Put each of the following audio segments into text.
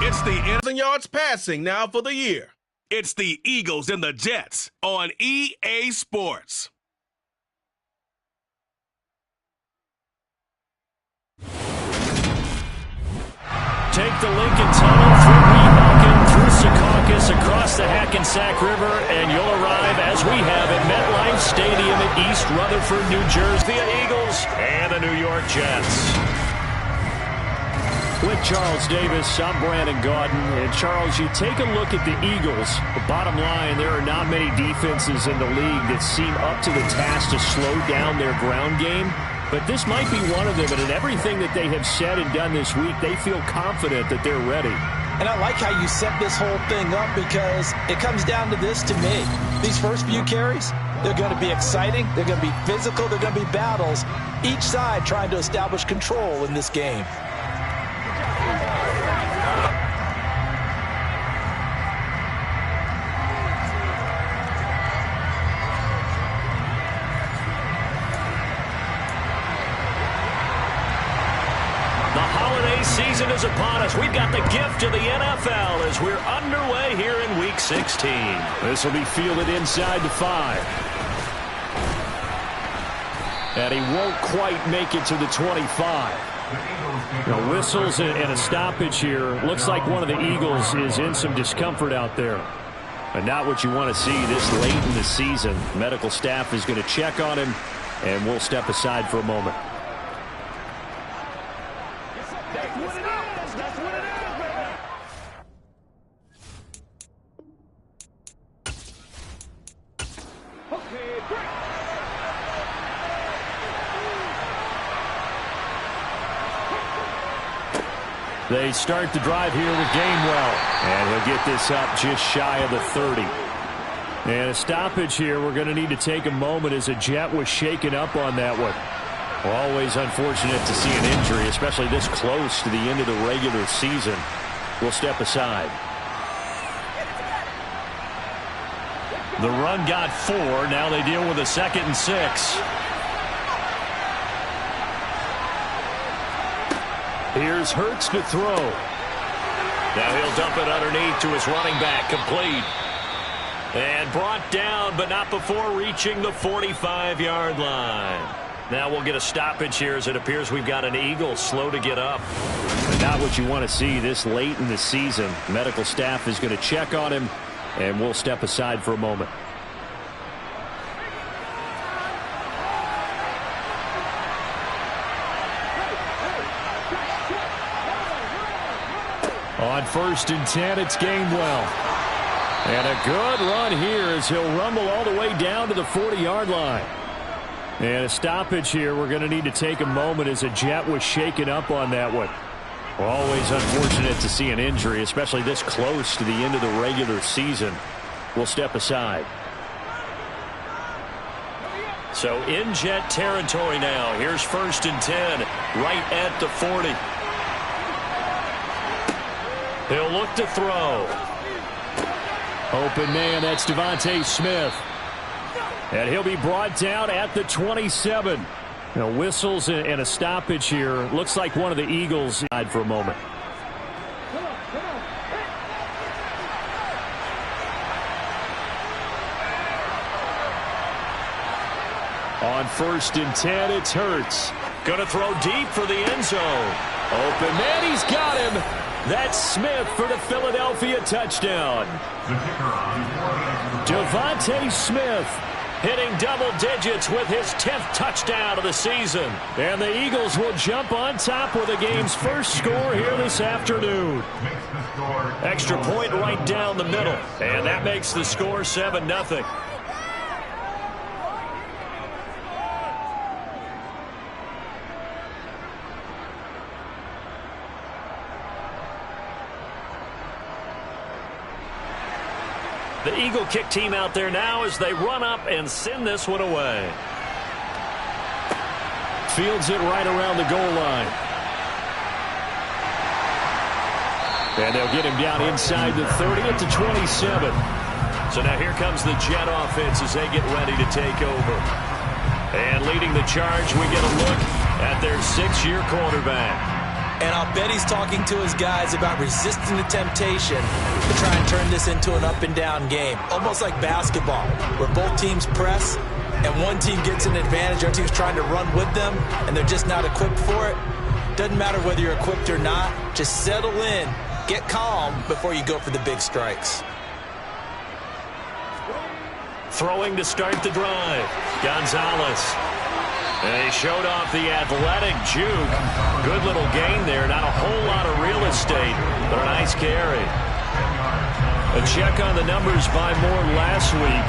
It's the 1,000 yards passing now for the year. It's the Eagles and the Jets on EA Sports. Take the Lincoln Tunnel through Weehawken, through Secaucus, across the Hackensack River, and you'll arrive, as we have, at MetLife Stadium in East Rutherford, New Jersey. The Eagles and the New York Jets. With Charles Davis, I'm Brandon Gaudin. And Charles, you take a look at the Eagles. The bottom line, there are not many defenses in the league that seem up to the task to slow down their ground game. But this might be one of them, and in everything that they have said and done this week, they feel confident that they're ready. And I like how you set this whole thing up, because it comes down to this to me. These first few carries, they're going to be exciting, they're going to be physical, they're going to be battles. Each side trying to establish control in this game. Season is upon us. We've got the gift of the NFL as we're underway here in Week 16. This will be fielded inside the 5. And he won't quite make it to the 25. Now, whistles and a stoppage here. Looks like one of the Eagles is in some discomfort out there. And not what you want to see this late in the season. Medical staff is going to check on him, and we'll step aside for a moment. They start the drive here with Gainwell. And he'll get this up just shy of the 30. And a stoppage here. We're going to need to take a moment as a Jet was shaken up on that one. Always unfortunate to see an injury, especially this close to the end of the regular season. We'll step aside. The run got 4. Now they deal with a 2nd and 6. Here's Hurts to throw. Now he'll dump it underneath to his running back. Complete. And brought down, but not before reaching the 45-yard line. Now we'll get a stoppage here, as it appears we've got an Eagle slow to get up. But not what you want to see this late in the season. Medical staff is going to check on him, and we'll step aside for a moment. On 1st and 10, it's Gainwell. And a good run here as he'll rumble all the way down to the 40-yard line. And a stoppage here. We're going to need to take a moment as a Jet was shaken up on that one. Always unfortunate to see an injury, especially this close to the end of the regular season. We'll step aside. So in Jet territory now. Here's 1st and 10, right at the 40. He'll look to throw. Open man, that's Devontae Smith. And he'll be brought down at the 27. Now, whistles and a stoppage here. Looks like one of the Eagles died for a moment. On 1st and 10, it's Hurts. Going to throw deep for the end zone. Open man, he's got him. That's Smith for the Philadelphia touchdown. Devontae Smith hitting double digits with his 10th touchdown of the season. And the Eagles will jump on top with the game's first score here this afternoon. Extra point right down the middle. And that makes the score 7-0. The Eagle kick team out there now as they run up and send this one away. Fields it right around the goal line. And they'll get him down inside the 30 at the 27. So now here comes the Jet offense as they get ready to take over. And leading the charge, we get a look at their 6-year quarterback. And I'll bet he's talking to his guys about resisting the temptation to try and turn this into an up-and-down game. Almost like basketball, where both teams press, and one team gets an advantage, the other team's trying to run with them, and they're just not equipped for it. Doesn't matter whether you're equipped or not. Just settle in, get calm before you go for the big strikes. Throwing to start the drive, Gonzalez. And he showed off the athletic juke. Good little gain there. Not a whole lot of real estate, but a nice carry. A check on the numbers by Moore last week.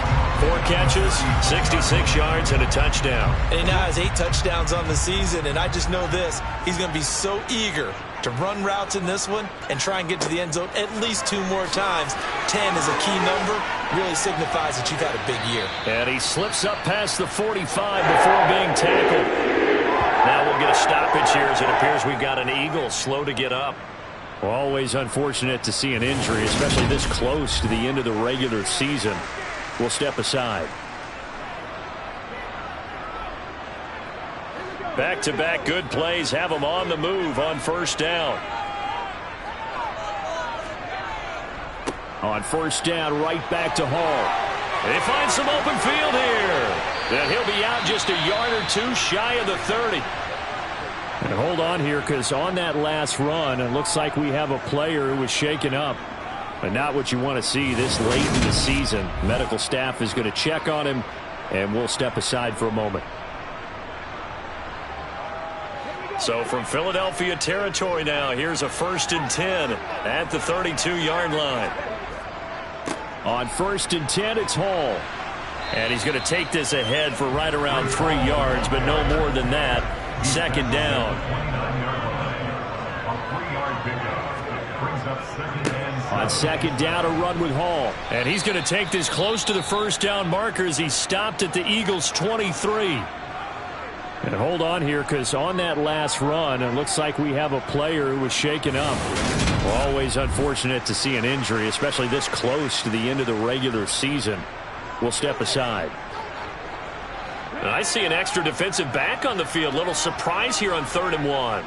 4 catches, 66 yards, and a touchdown. And he now has 8 touchdowns on the season, and I just know this. He's going to be so eager to run routes in this one and try and get to the end zone at least 2 more times. 10 is a key number. Really signifies that you've had a big year. And he slips up past the 45 before being tackled. Now we'll get a stoppage here as it appears we've got an Eagle slow to get up. Well, always unfortunate to see an injury, especially this close to the end of the regular season. We'll step aside. Back-to-back good plays have them on the move on first down. On first down, right back to Hall. They find some open field here. And he'll be out just a yard or 2 shy of the 30. And hold on here, because on that last run, it looks like we have a player who was shaken up. But not what you want to see this late in the season. Medical staff is going to check on him, and we'll step aside for a moment. So from Philadelphia territory now, here's a 1st and 10 at the 32-yard line. On 1st and 10, it's Hall. And he's going to take this ahead for right around 3 yards, but no more than that. 2nd down. On 2nd down, a run with Hall. And he's going to take this close to the first down marker as he stopped at the Eagles' 23. And hold on here, because on that last run, it looks like we have a player who was shaken up. Well, always unfortunate to see an injury, especially this close to the end of the regular season. We'll step aside. And I see an extra defensive back on the field. Little surprise here on 3rd and 1.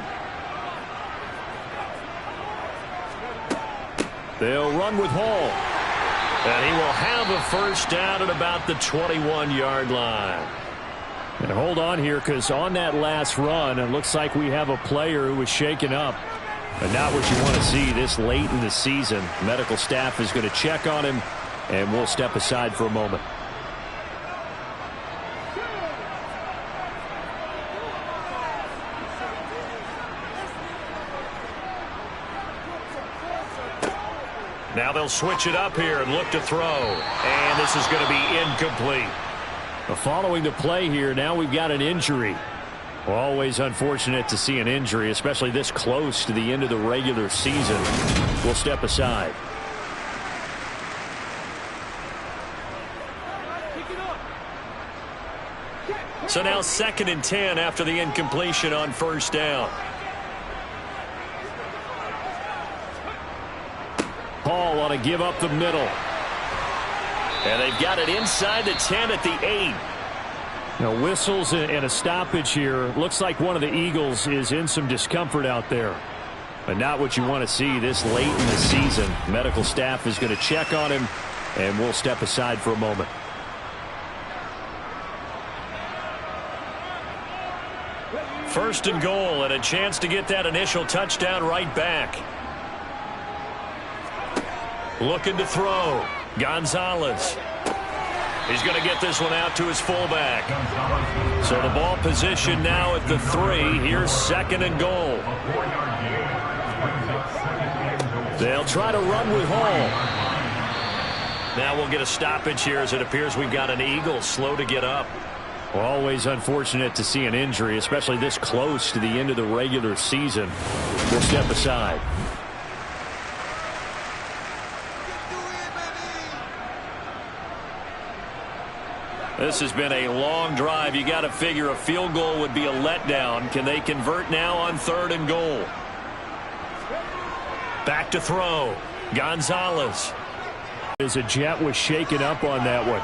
They'll run with Hall. And he will have a first down at about the 21-yard line. And hold on here, because on that last run, it looks like we have a player who was shaken up. But not what you want to see this late in the season. Medical staff is going to check on him, and we'll step aside for a moment. Now they'll switch it up here and look to throw. And this is going to be incomplete. Following the play here, now we've got an injury. Well, always unfortunate to see an injury, especially this close to the end of the regular season. We'll step aside. So now 2nd and 10 after the incompletion on first down. Hall want to give up the middle. And they've got it inside the 10 at the 8. Now whistles and a stoppage here. Looks like one of the Eagles is in some discomfort out there. But not what you want to see this late in the season. Medical staff is going to check on him, and we'll step aside for a moment. First and goal, and a chance to get that initial touchdown right back. Looking to throw. Gonzalez. He's going to get this one out to his fullback. So the ball position now at the 3. Here's 2nd and goal. They'll try to run with Hall. Now we'll get a stoppage here as it appears we've got an Eagle slow to get up. Well, always unfortunate to see an injury, especially this close to the end of the regular season. We'll step aside. This has been a long drive. You got to figure a field goal would be a letdown. Can they convert now on 3rd and goal? Back to throw. Gonzalez. As a Jet was shaken up on that one.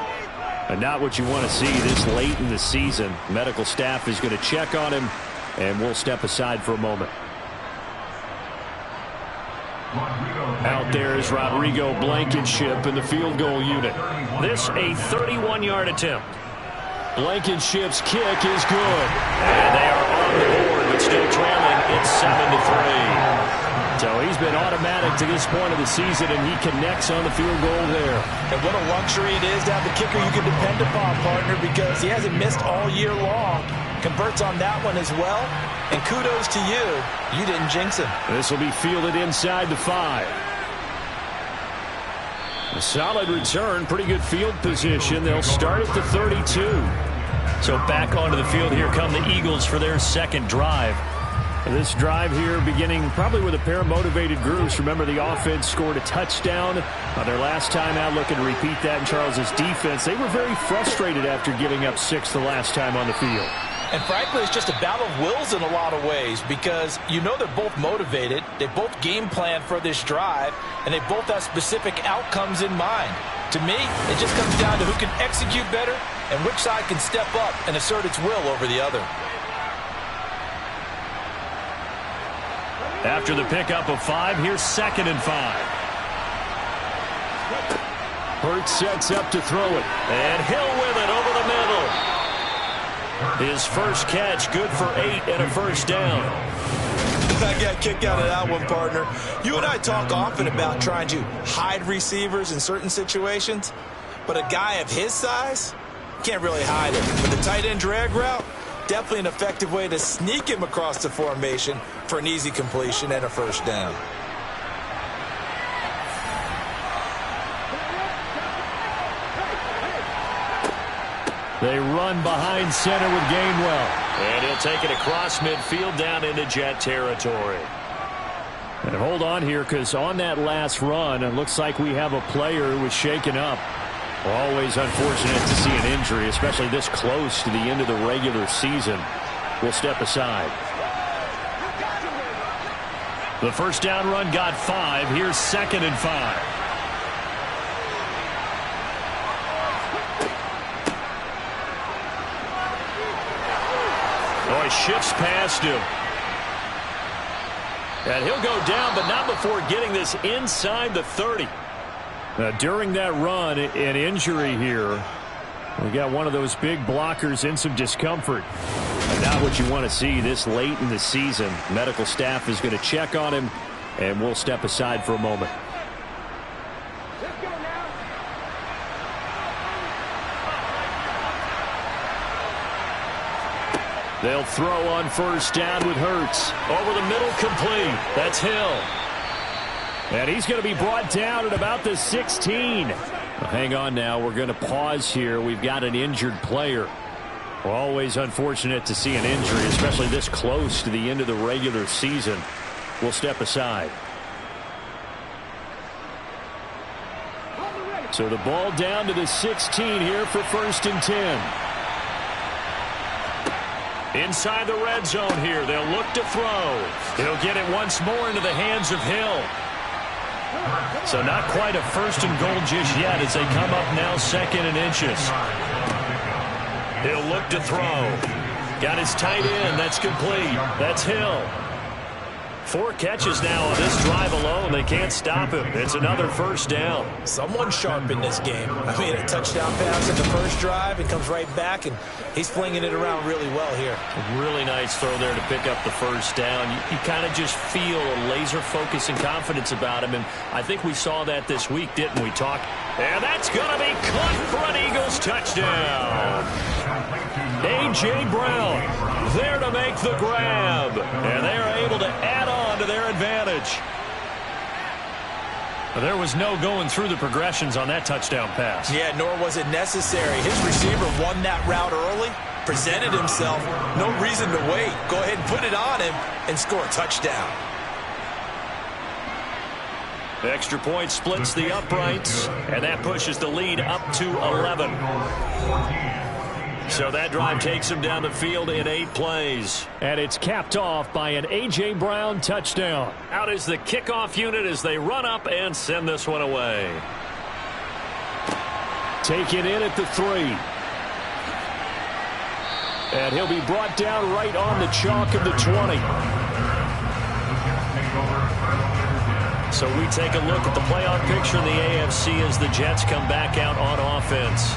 And not what you want to see this late in the season. Medical staff is going to check on him, and we'll step aside for a moment. Out there is Rodrigo Blankenship in the field goal unit. This a 31-yard attempt. Blankenship's kick is good. And they are on the board, but still trailing. It's 7-3. So he's been automatic to this point of the season, and he connects on the field goal there. And what a luxury it is to have the kicker you can depend upon, partner, because he hasn't missed all year long. Converts on that one as well. And kudos to you. You didn't jinx him. This will be fielded inside the 5. A solid return, pretty good field position. They'll start at the 32. So back onto the field, here come the Eagles for their second drive. This drive here beginning probably with a pair of motivated groups. Remember, the offense scored a touchdown on their last time out. Looking to repeat that in Charles's defense. They were very frustrated after giving up 6 the last time on the field. And frankly, it's just a battle of wills in a lot of ways because you know they're both motivated. They both game plan for this drive, and they both have specific outcomes in mind. To me, it just comes down to who can execute better and which side can step up and assert its will over the other. After the pickup of 5, here's 2nd and 5. Hurts sets up to throw it. And Hill with it over the middle. His first catch, good for 8 and a first down. I got a kick out of that one, partner. You and I talk often about trying to hide receivers in certain situations, but a guy of his size can't really hide him. With the tight end drag route, definitely an effective way to sneak him across the formation for an easy completion and a first down. They run behind center with Gainwell. And he'll take it across midfield down into Jet territory. And hold on here, because on that last run, it looks like we have a player who was shaken up. Always unfortunate to see an injury, especially this close to the end of the regular season. We'll step aside. The first down run got 5. Here's 2nd and 5. Oh, he shifts past him. And he'll go down, but not before getting this inside the 30. Now, during that run, an injury here. We got one of those big blockers in some discomfort. And not what you want to see this late in the season. Medical staff is going to check on him, and we'll step aside for a moment. They'll throw on first down with Hurts. Over the middle, complete. That's Hill. And he's going to be brought down at about the 16. Well, hang on now. We're going to pause here. We've got an injured player. Always unfortunate to see an injury, especially this close to the end of the regular season. We'll step aside. So the ball down to the 16 here for 1st and 10. Inside the red zone here. They'll look to throw. He'll get it once more into the hands of Hill. So not quite a 1st and goal just yet as they come up now 2nd and inches. He'll look to throw. Got his tight end. That's complete. That's Hill. 4 catches now on this drive alone. They can't stop him. It's another first down. Someone sharp in this game. I mean, a touchdown pass in the first drive. It comes right back, and he's flinging it around really well here. A really nice throw there to pick up the first down. You kind of just feel a laser focus and confidence about him, and I think we saw that this week, didn't we, Talk? And that's going to be caught for an Eagles touchdown. A.J. Brown there to make the grab, and they are able to add on to their advantage. There was no going through the progressions on that touchdown pass. Yeah, nor was it necessary. His receiver won that route early, presented himself. No reason to wait. Go ahead and put it on him and score a touchdown. The extra point splits the uprights, and that pushes the lead up to 11. So that drive takes him down the field in 8 plays. And it's capped off by an A.J. Brown touchdown. Out is the kickoff unit as they run up and send this one away. Taken in at the 3. And he'll be brought down right on the chalk of the 20. So we take a look at the playoff picture in the AFC as the Jets come back out on offense.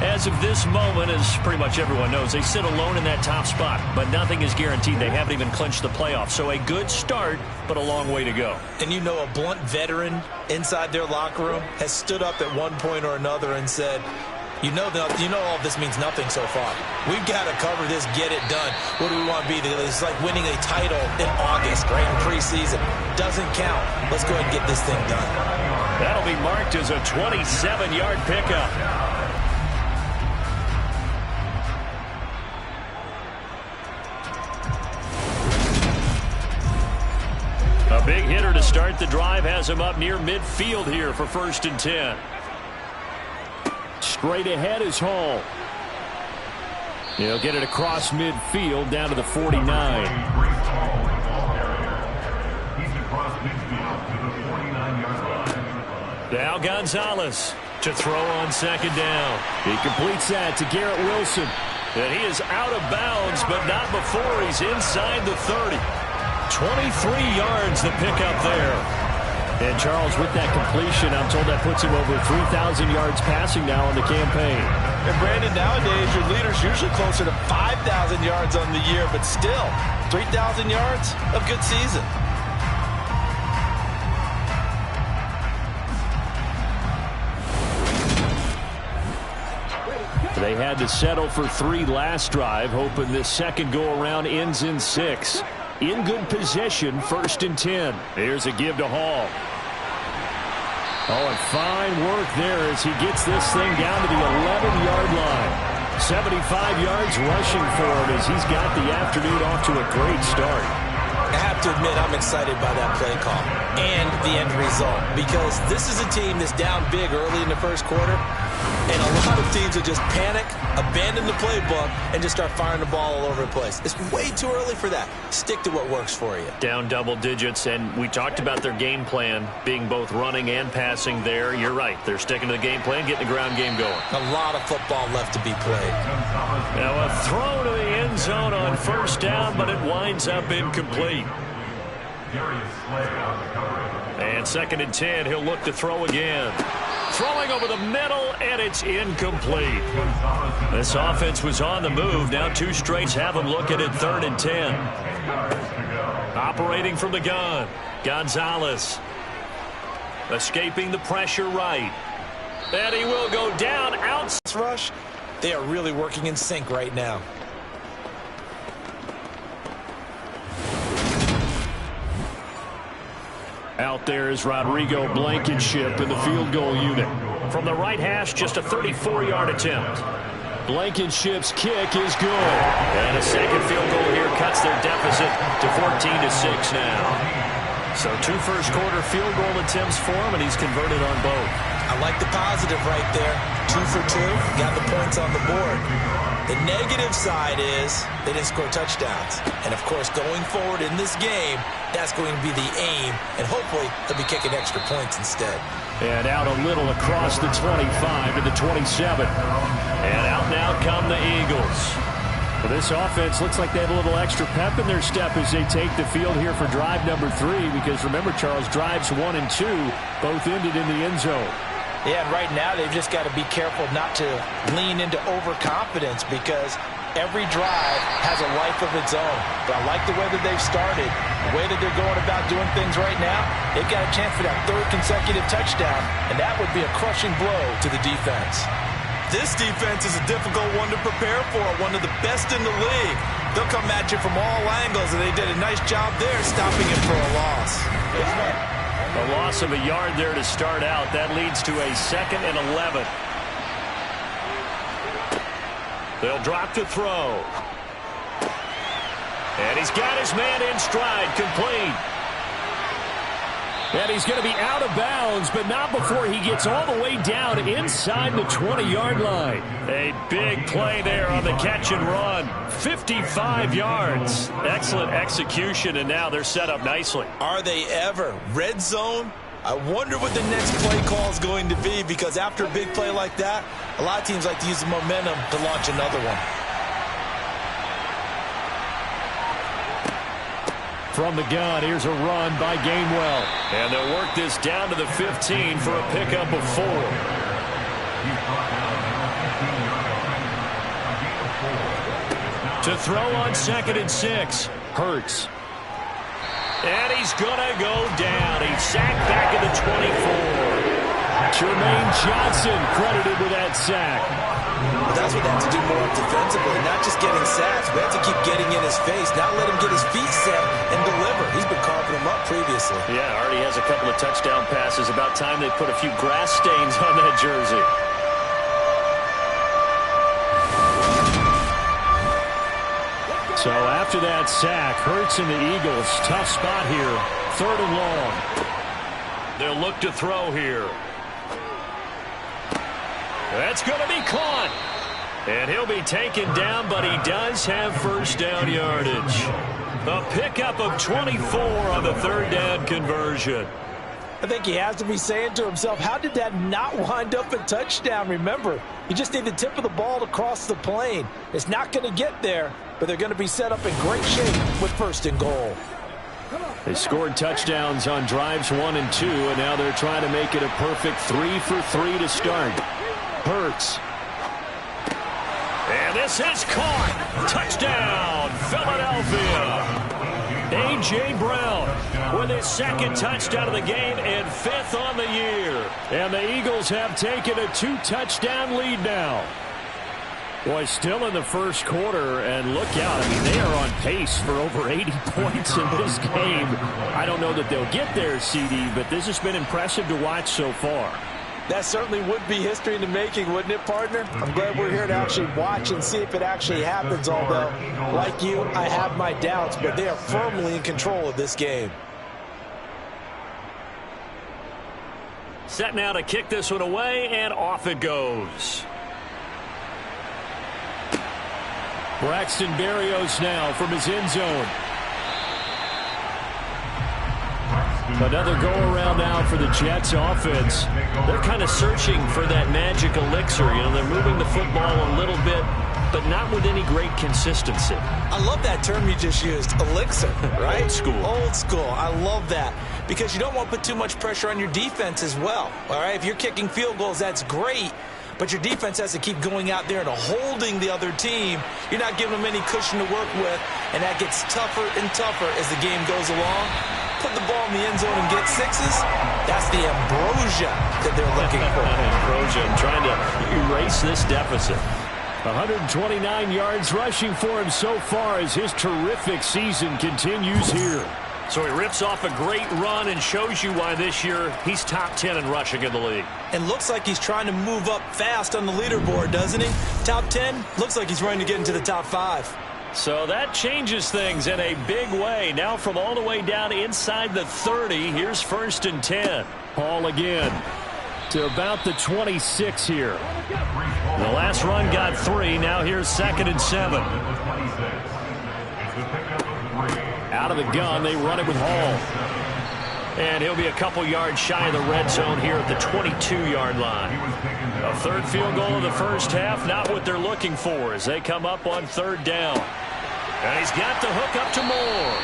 As of this moment, as pretty much everyone knows, they sit alone in that top spot, but nothing is guaranteed. They haven't even clinched the playoffs. So a good start, but a long way to go. And you know, a blunt veteran inside their locker room has stood up at one point or another and said, you know all of this means nothing so far. We've got to cover this, get it done. What do we want to be? It's like winning a title in August, right, in preseason. Doesn't count. Let's go ahead and get this thing done. That'll be marked as a 27-yard pickup. A big hitter to start the drive has him up near midfield here for 1st and 10. Straight ahead is Hall. He'll get it across midfield down to the 49. Now Gonzalez to throw on 2nd down. He completes that to Garrett Wilson. And he is out of bounds, but not before he's inside the 30. 23 yards the pickup there. And Charles, with that completion, I'm told that puts him over 3,000 yards passing now in the campaign. And Brandon, nowadays your leader's usually closer to 5,000 yards on the year, but still 3,000 yards of good season. They had to settle for 3 last drive, hoping this second go-around ends in 6. In good possession, 1st and 10. Here's a give to Hall. Oh, and fine work there as he gets this thing down to the 11-yard line. 75 yards rushing for him as he's got the afternoon off to a great start. I have to admit, I'm excited by that play call and the end result, because this is a team that's down big early in the first quarter, and a lot of teams will just panic, abandon the playbook, and just start firing the ball all over the place. It's way too early for that. Stick to what works for you. Down double digits, and we talked about their game plan being both running and passing there. You're right. They're sticking to the game plan, getting the ground game going. A lot of football left to be played. Now a throw to the end zone on 1st down, but it winds up incomplete. And 2nd and 10, he'll look to throw again. Throwing over the middle, and it's incomplete. This offense was on the move. Now 2 straights have them looking at 3rd and 10. Operating from the gun, Gonzalez. Escaping the pressure right. And he will go down outside. Rush, they are really working in sync right now. Out there is Rodrigo Blankenship in the field goal unit. From the right hash, just a 34-yard attempt. Blankenship's kick is good. And a second field goal here cuts their deficit to 14-6 now. So 2 first-quarter field goal attempts for him, and he's converted on both. I like the positive right there. 2 for 2, got the points on the board. The negative side is they didn't score touchdowns. And, of course, going forward in this game, that's going to be the aim. And hopefully they'll be kicking extra points instead. And out a little across the 25 to the 27. And out now come the Eagles. Well, this offense looks like they have a little extra pep in their step as they take the field here for drive number 3. Because, remember, Charles, drives 1 and 2 both ended in the end zone. Yeah, and right now they've just got to be careful not to lean into overconfidence, because every drive has a life of its own. But I like the way that they've started, the way that they're going about doing things right now. They've got a chance for that 3rd consecutive touchdown, and that would be a crushing blow to the defense. This defense is a difficult one to prepare for, one of the best in the league. They'll come at you from all angles, and they did a nice job there stopping it for a loss. A loss of a yard there to start out. That leads to a 2nd and 11. They'll drop to throw. And he's got his man in stride, complete. And he's going to be out of bounds, but not before he gets all the way down inside the 20-yard line. A big play there on the catch and run. 55 yards. Excellent execution, and now they're set up nicely. Are they ever? Red zone? I wonder what the next play call is going to be, because after a big play like that, a lot of teams like to use the momentum to launch another one. From the gun, here's a run by Gainwell. And they'll work this down to the 15 for a pickup of 4. To throw on 2nd and 6. Hurts. And he's going to go down. He's sacked back at the 24. Jermaine Johnson credited with that sack. Well, that's what they have to do more defensively, not just getting sacks, but have to keep getting in his face, not let him get his feet set and deliver. He's been carving him up previously. Yeah, already has a couple of touchdown passes. About time they put a few grass stains on that jersey. So after that sack, Hurts and the Eagles, tough spot here. 3rd and long. They'll look to throw here. That's going to be caught. And he'll be taken down, but he does have first down yardage. A pickup of 24 on the 3rd down conversion. I think he has to be saying to himself, how did that not wind up a touchdown? Remember, you just need the tip of the ball to cross the plane. It's not going to get there, but they're going to be set up in great shape with 1st and goal. They scored touchdowns on drives 1 and 2, and now they're trying to make it a perfect 3 for 3 to start. Hurts. And this is caught. Touchdown, Philadelphia. A.J. Brown with his 2nd touchdown of the game and 5th on the year. And the Eagles have taken a 2-touchdown lead now. Boy, still in the first quarter, and look out. I mean, they are on pace for over 80 points in this game. I don't know that they'll get there, CD, but this has been impressive to watch so far. That certainly would be history in the making, wouldn't it, partner? I'm glad we're here to actually watch and see if it actually happens, although, like you, I have my doubts, but they are firmly in control of this game. Set now to kick this one away, and off it goes. Braxton Berrios now from his end zone. Another go-around now for the Jets offense. They're kind of searching for that magic elixir. You know, they're moving the football a little bit, but not with any great consistency. I love that term you just used, elixir, right? Old school. Old school. I love that because you don't want to put too much pressure on your defense as well, all right? If you're kicking field goals, that's great, but your defense has to keep going out there and holding the other team. You're not giving them any cushion to work with, and that gets tougher and tougher as the game goes along. Put the ball in the end zone and get 6s, that's the ambrosia that they're looking for. Ambrosia, I'm trying to erase this deficit. 129 yards rushing for him so far as his terrific season continues here. So he rips off a great run and shows you why this year he's top 10 in rushing in the league. And looks like he's trying to move up fast on the leaderboard, doesn't he? Top 10, looks like he's running to get into the top 5. So that changes things in a big way. Now from all the way down inside the 30, here's 1st and 10. Ball again to about the 26 here. The last run got 3. Now here's 2nd and 7. Out of the gun, they run it with Hall. And he'll be a couple yards shy of the red zone here at the 22-yard line. A 3rd field goal in the first half, not what they're looking for as they come up on 3rd down. And he's got the hook up to Moore.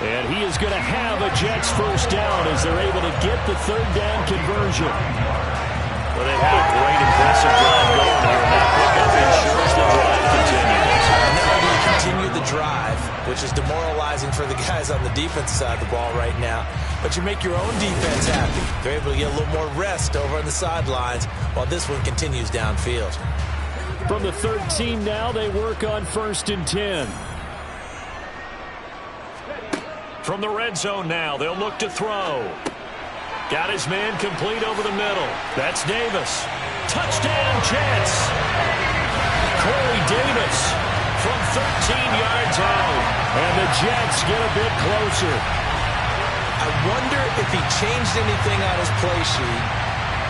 And he is going to have a Jets first down as they're able to get the 3rd down conversion. Well, they've got a great, impressive drive going here. That pickup ensures the drive continues. Not only do you continue the drive, which is demoralizing for the guys on the defense side of the ball right now, but you make your own defense happy. They're able to get a little more rest over on the sidelines while this one continues downfield. From the 13 now, they work on 1st and 10. From the red zone now, they'll look to throw. Got his man complete over the middle. That's Davis. Touchdown, Jets. Corey Davis from 13 yards out. And the Jets get a bit closer. I wonder if he changed anything on his play sheet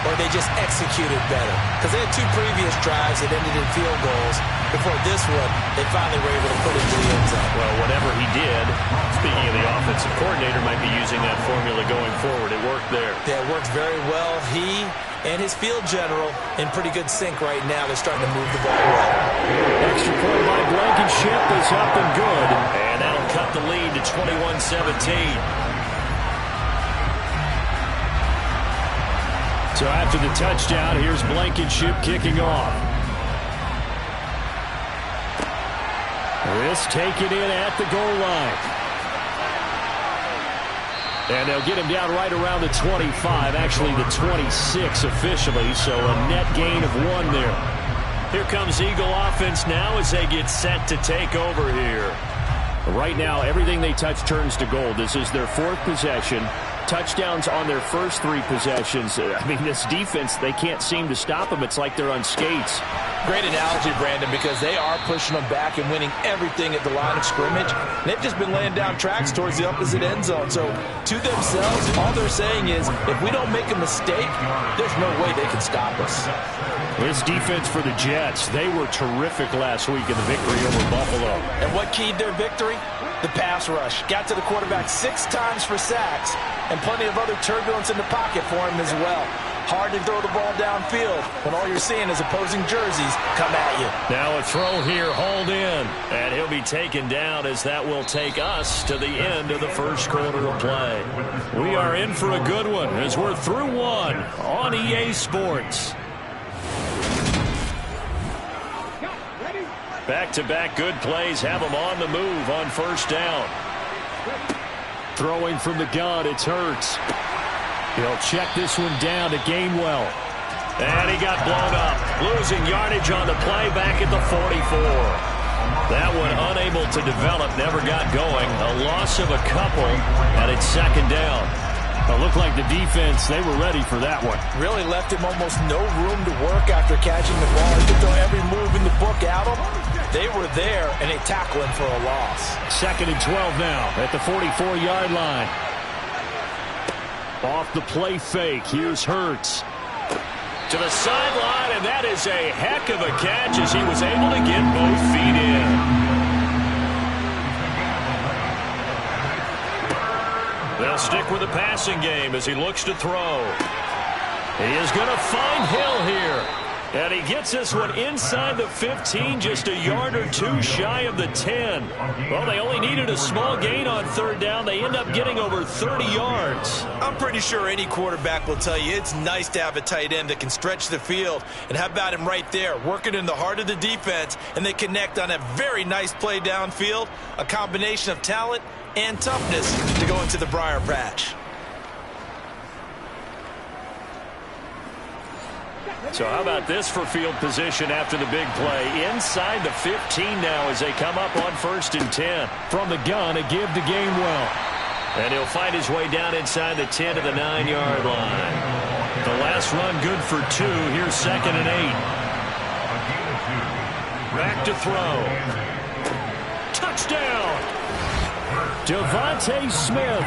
or they just executed better. Because they had 2 previous drives that ended in field goals. Before this one, they finally were able to put it to the end zone. Well, whatever he did, speaking of the offensive coordinator, might be using that formula going forward. It worked there. Yeah, it worked very well. He and his field general in pretty good sync right now. They're starting to move the ball well. Extra point by Blankenship is up and good. And that'll cut out the lead to 21-17. So after the touchdown, here's Blankenship kicking off. This taken in at the goal line. And they'll get him down right around the 25, actually the 26 officially, so a net gain of 1 there. Here comes Eagle offense now as they get set to take over here. Right now, everything they touch turns to gold. This is their 4th possession. Touchdowns on their first 3 possessions. I mean, this defense, they can't seem to stop them. It's like they're on skates. Great analogy, Brandon, because they are pushing them back and winning everything at the line of scrimmage. They've just been laying down tracks towards the opposite end zone. So to themselves, all they're saying is, if we don't make a mistake, there's no way they can stop us. This defense for the Jets, they were terrific last week in the victory over Buffalo. And what keyed their victory? The pass rush. Got to the quarterback 6 times for sacks, and plenty of other turbulence in the pocket for him as well. Hard to throw the ball downfield when all you're seeing is opposing jerseys come at you. Now a throw here, hauled in, and he'll be taken down as that will take us to the end of the first quarter of play. We are in for a good one as we're through 1 on EA Sports. Back-to-back good plays have them on the move on first down. Throwing from the gun, it's Hurts. He'll check this one down to Gainwell. And he got blown up. Losing yardage on the play back at the 44. That one unable to develop, never got going. A loss of a couple, and it's second down. It looked like the defense, they were ready for that one. Really left him almost no room to work after catching the ball. He could throw every move in the book at him. They were there, and they tackle him for a loss. 2nd and 12 now at the 44-yard line. Off the play fake, here's Hurts. To the sideline, and that is a heck of a catch as he was able to get both feet in. They'll stick with the passing game as he looks to throw. He is going to find Hill here. And he gets this one inside the 15, just a yard or 2 shy of the 10. Well, they only needed a small gain on 3rd down. They end up getting over 30 yards. I'm pretty sure any quarterback will tell you it's nice to have a tight end that can stretch the field. And how about him right there, working in the heart of the defense, and they connect on a very nice play downfield, a combination of talent and toughness to go into the briar patch. So how about this for field position after the big play? Inside the 15 now as they come up on 1st and 10. From the gun, a give to Gainwell. And he'll find his way down inside the 10 to the 9-yard line. The last run good for 2. Here's 2nd and 8. Back to throw. Touchdown! Devontae Smith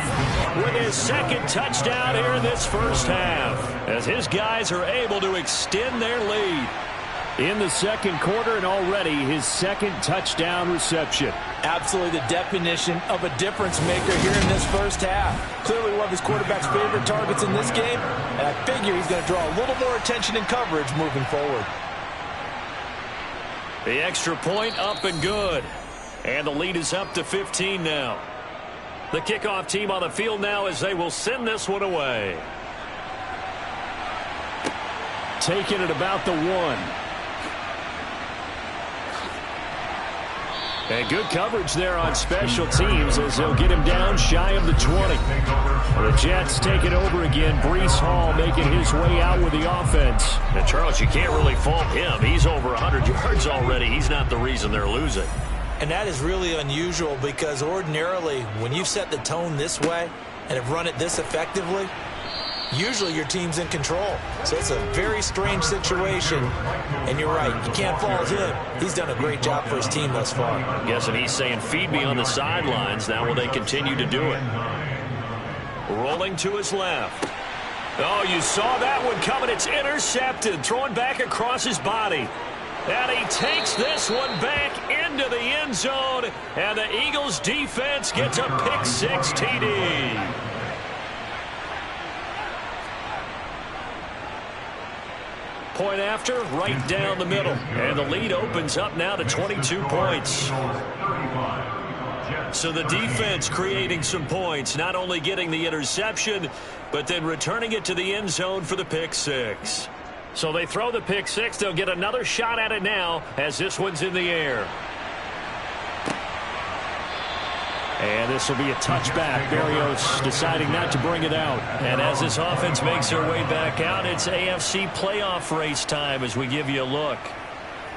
with his 2nd touchdown here in this first half, as his guys are able to extend their lead. In the 2nd quarter, and already his 2nd touchdown reception. Absolutely the definition of a difference maker here in this first half. Clearly one of his quarterback's favorite targets in this game, and I figure he's going to draw a little more attention and coverage moving forward. The extra point up and good. And the lead is up to 15 now. The kickoff team on the field now as they will send this one away. Taking it about the 1. And good coverage there on special teams as they'll get him down shy of the 20. The Jets take it over again. Breece Hall making his way out with the offense. And Charles, you can't really fault him. He's over 100 yards already. He's not the reason they're losing. And that is really unusual because ordinarily when you set the tone this way and have run it this effectively, usually your team's in control. So it's a very strange situation. And you're right, you can't fault him. He's done a great job for his team thus far. I'm guessing he's saying, feed me on the sidelines. Now will they continue to do it? Rolling to his left. Oh, you saw that one coming. It's intercepted. Throwing back across his body. And he takes this one back into the end zone. And the Eagles defense gets a pick-6 TD. Point after, right down the middle. And the lead opens up now to 22 points. So the defense creating some points, not only getting the interception, but then returning it to the end zone for the pick six. So they throw the pick six. They'll get another shot at it now as this one's in the air. And this will be a touchback. Berrios deciding not to bring it out. And as this offense makes their way back out, it's AFC playoff race time as we give you a look.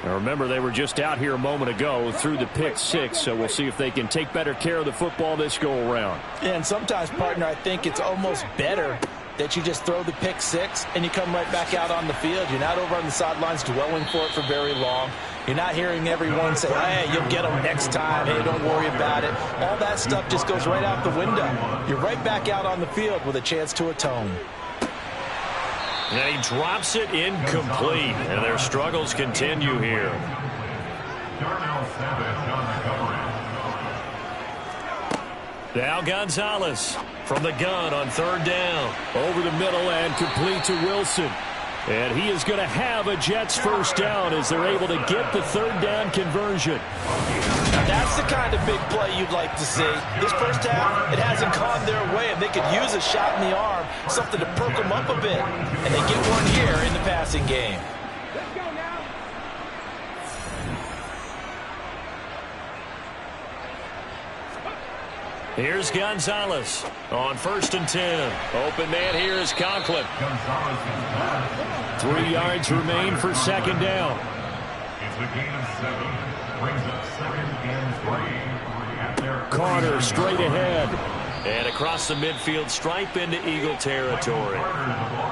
Now remember, they were just out here a moment ago through the pick six, so we'll see if they can take better care of the football this go around. And sometimes, partner, I think it's almost better that you just throw the pick six and you come right back out on the field. You're not over on the sidelines dwelling for it for very long. You're not hearing everyone say, hey, you'll get them next time. Hey, don't worry about it. All that stuff just goes right out the window. You're right back out on the field with a chance to atone. And he drops it incomplete. And their struggles continue here. Now Gonzalez from the gun on third down. Over the middle and complete to Wilson. And he is going to have a Jets first down as they're able to get the third down conversion. That's the kind of big play you'd like to see. This first half, it hasn't gone their way, and they could use a shot in the arm, something to perk them up a bit. And they get one here in the passing game. Here's Gonzalez on 1st and 10. Open man here is Conklin. 3 yards remain for second down. It's a gain of 7. Brings up 2nd and 3. Carter straight ahead. And across the midfield stripe into Eagle territory.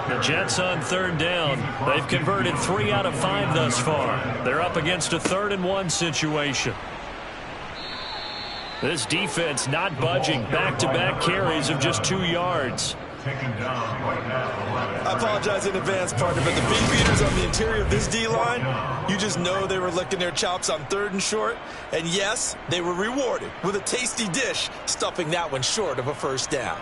The Jets on third down. They've converted 3 out of 5 thus far. They're up against a 3rd and 1 situation. This defense not budging. Back-to-back carries of just 2 yards. I apologize in advance, partner, but the beat beaters on the interior of this D-line, you just know they were licking their chops on 3rd and short. And yes, they were rewarded with a tasty dish, stuffing that one short of a first down.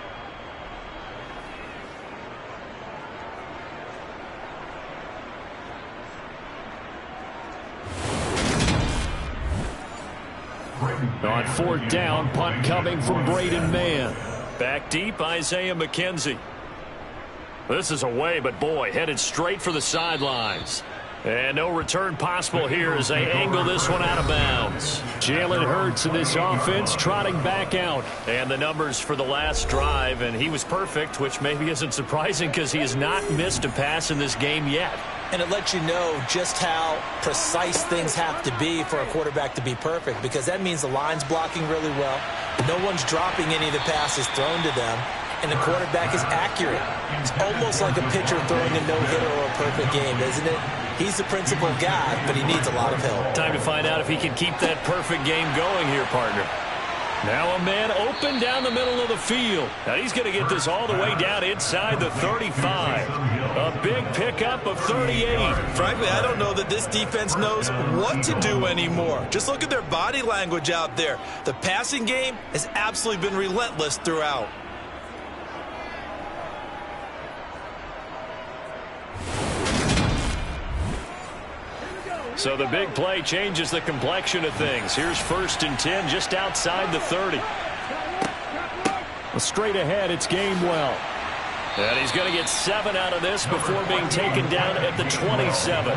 On 4th down, punt coming from Braden Mann. Back deep, Isaiah McKenzie. This is away, but boy, headed straight for the sidelines. And no return possible here as they angle this one out of bounds. Jalen Hurts in this offense trotting back out. And the numbers for the last drive, and he was perfect, which maybe isn't surprising because he has not missed a pass in this game yet. And it lets you know just how precise things have to be for a quarterback to be perfect, because that means the line's blocking really well. No one's dropping any of the passes thrown to them, and the quarterback is accurate. It's almost like a pitcher throwing a no-hitter or a perfect game, isn't it? He's the principal guy, but he needs a lot of help. Time to find out if he can keep that perfect game going here, partner. Now a man open down the middle of the field. Now he's going to get this all the way down inside the 35. A big pickup of 38. Frankly, I don't know that this defense knows what to do anymore. Just look at their body language out there. The passing game has absolutely been relentless throughout. So the big play changes the complexion of things. Here's 1st and 10 just outside the 30. Straight ahead, it's Gainwell. And he's going to get 7 out of this before being taken down at the 27.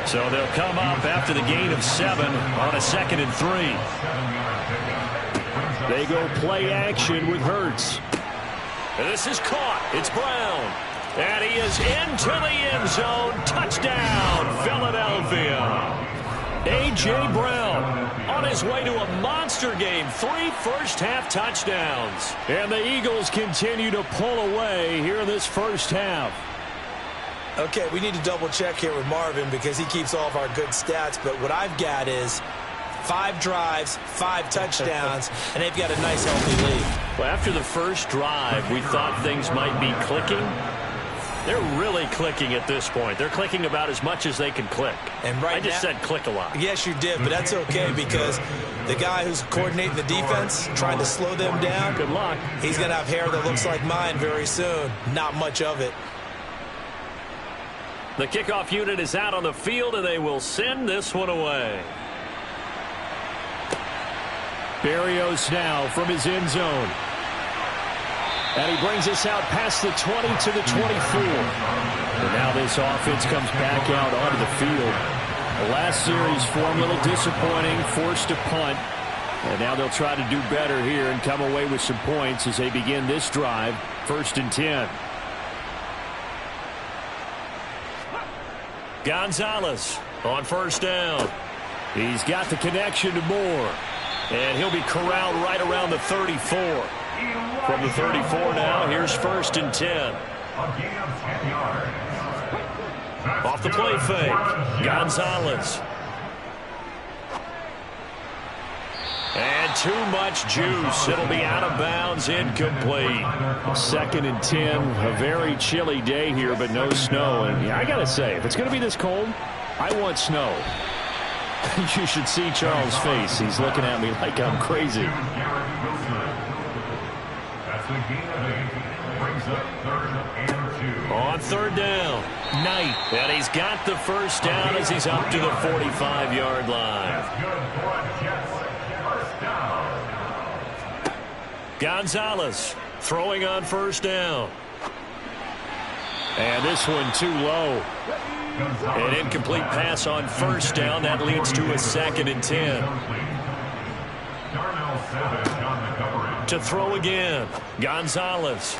So they'll come up after the gain of 7 on a 2nd and 3. They go play action with Hurts. And this is caught. It's Brown. And he is into the end zone. Touchdown, Philadelphia. A.J. Brown on his way to a monster game. 3 first-half touchdowns. And the Eagles continue to pull away here in this first half. Okay, we need to double-check here with Marvin because he keeps all of our good stats. But what I've got is 5 drives, 5 touchdowns, and they've got a nice, healthy lead. Well, after the first drive, we thought things might be clicking. They're really clicking at this point. They're clicking about as much as they can click. And right I just now, said click a lot. Yes, you did, but that's okay because the guy who's coordinating the defense, trying to slow them down, Good luck. He's going to have hair that looks like mine very soon. Not much of it. The kickoff unit is out on the field, and they will send this one away. Berrios now from his end zone. And he brings us out past the 20 to the 24. And now this offense comes back out onto the field. The last series form a little disappointing, forced a punt. And now they'll try to do better here and come away with some points as they begin this drive. 1st and 10. Gonzalez on 1st down. He's got the connection to Moore. And he'll be corralled right around the 34. From the 34 now, here's 1st and 10. Off the play fake, Gonzalez. And too much juice. It'll be out of bounds, incomplete. 2nd and 10, a very chilly day here, but no snow. And yeah, I got to say, if it's going to be this cold, I want snow. You should see Charles' face. He's looking at me like I'm crazy. On 3rd down, Knight. And he's got the 1st down as he's up to the 45-yard line. Gonzalez throwing on 1st down. And this one too low. An incomplete pass on 1st down. That leads to a 2nd and 10. To throw again, Gonzalez.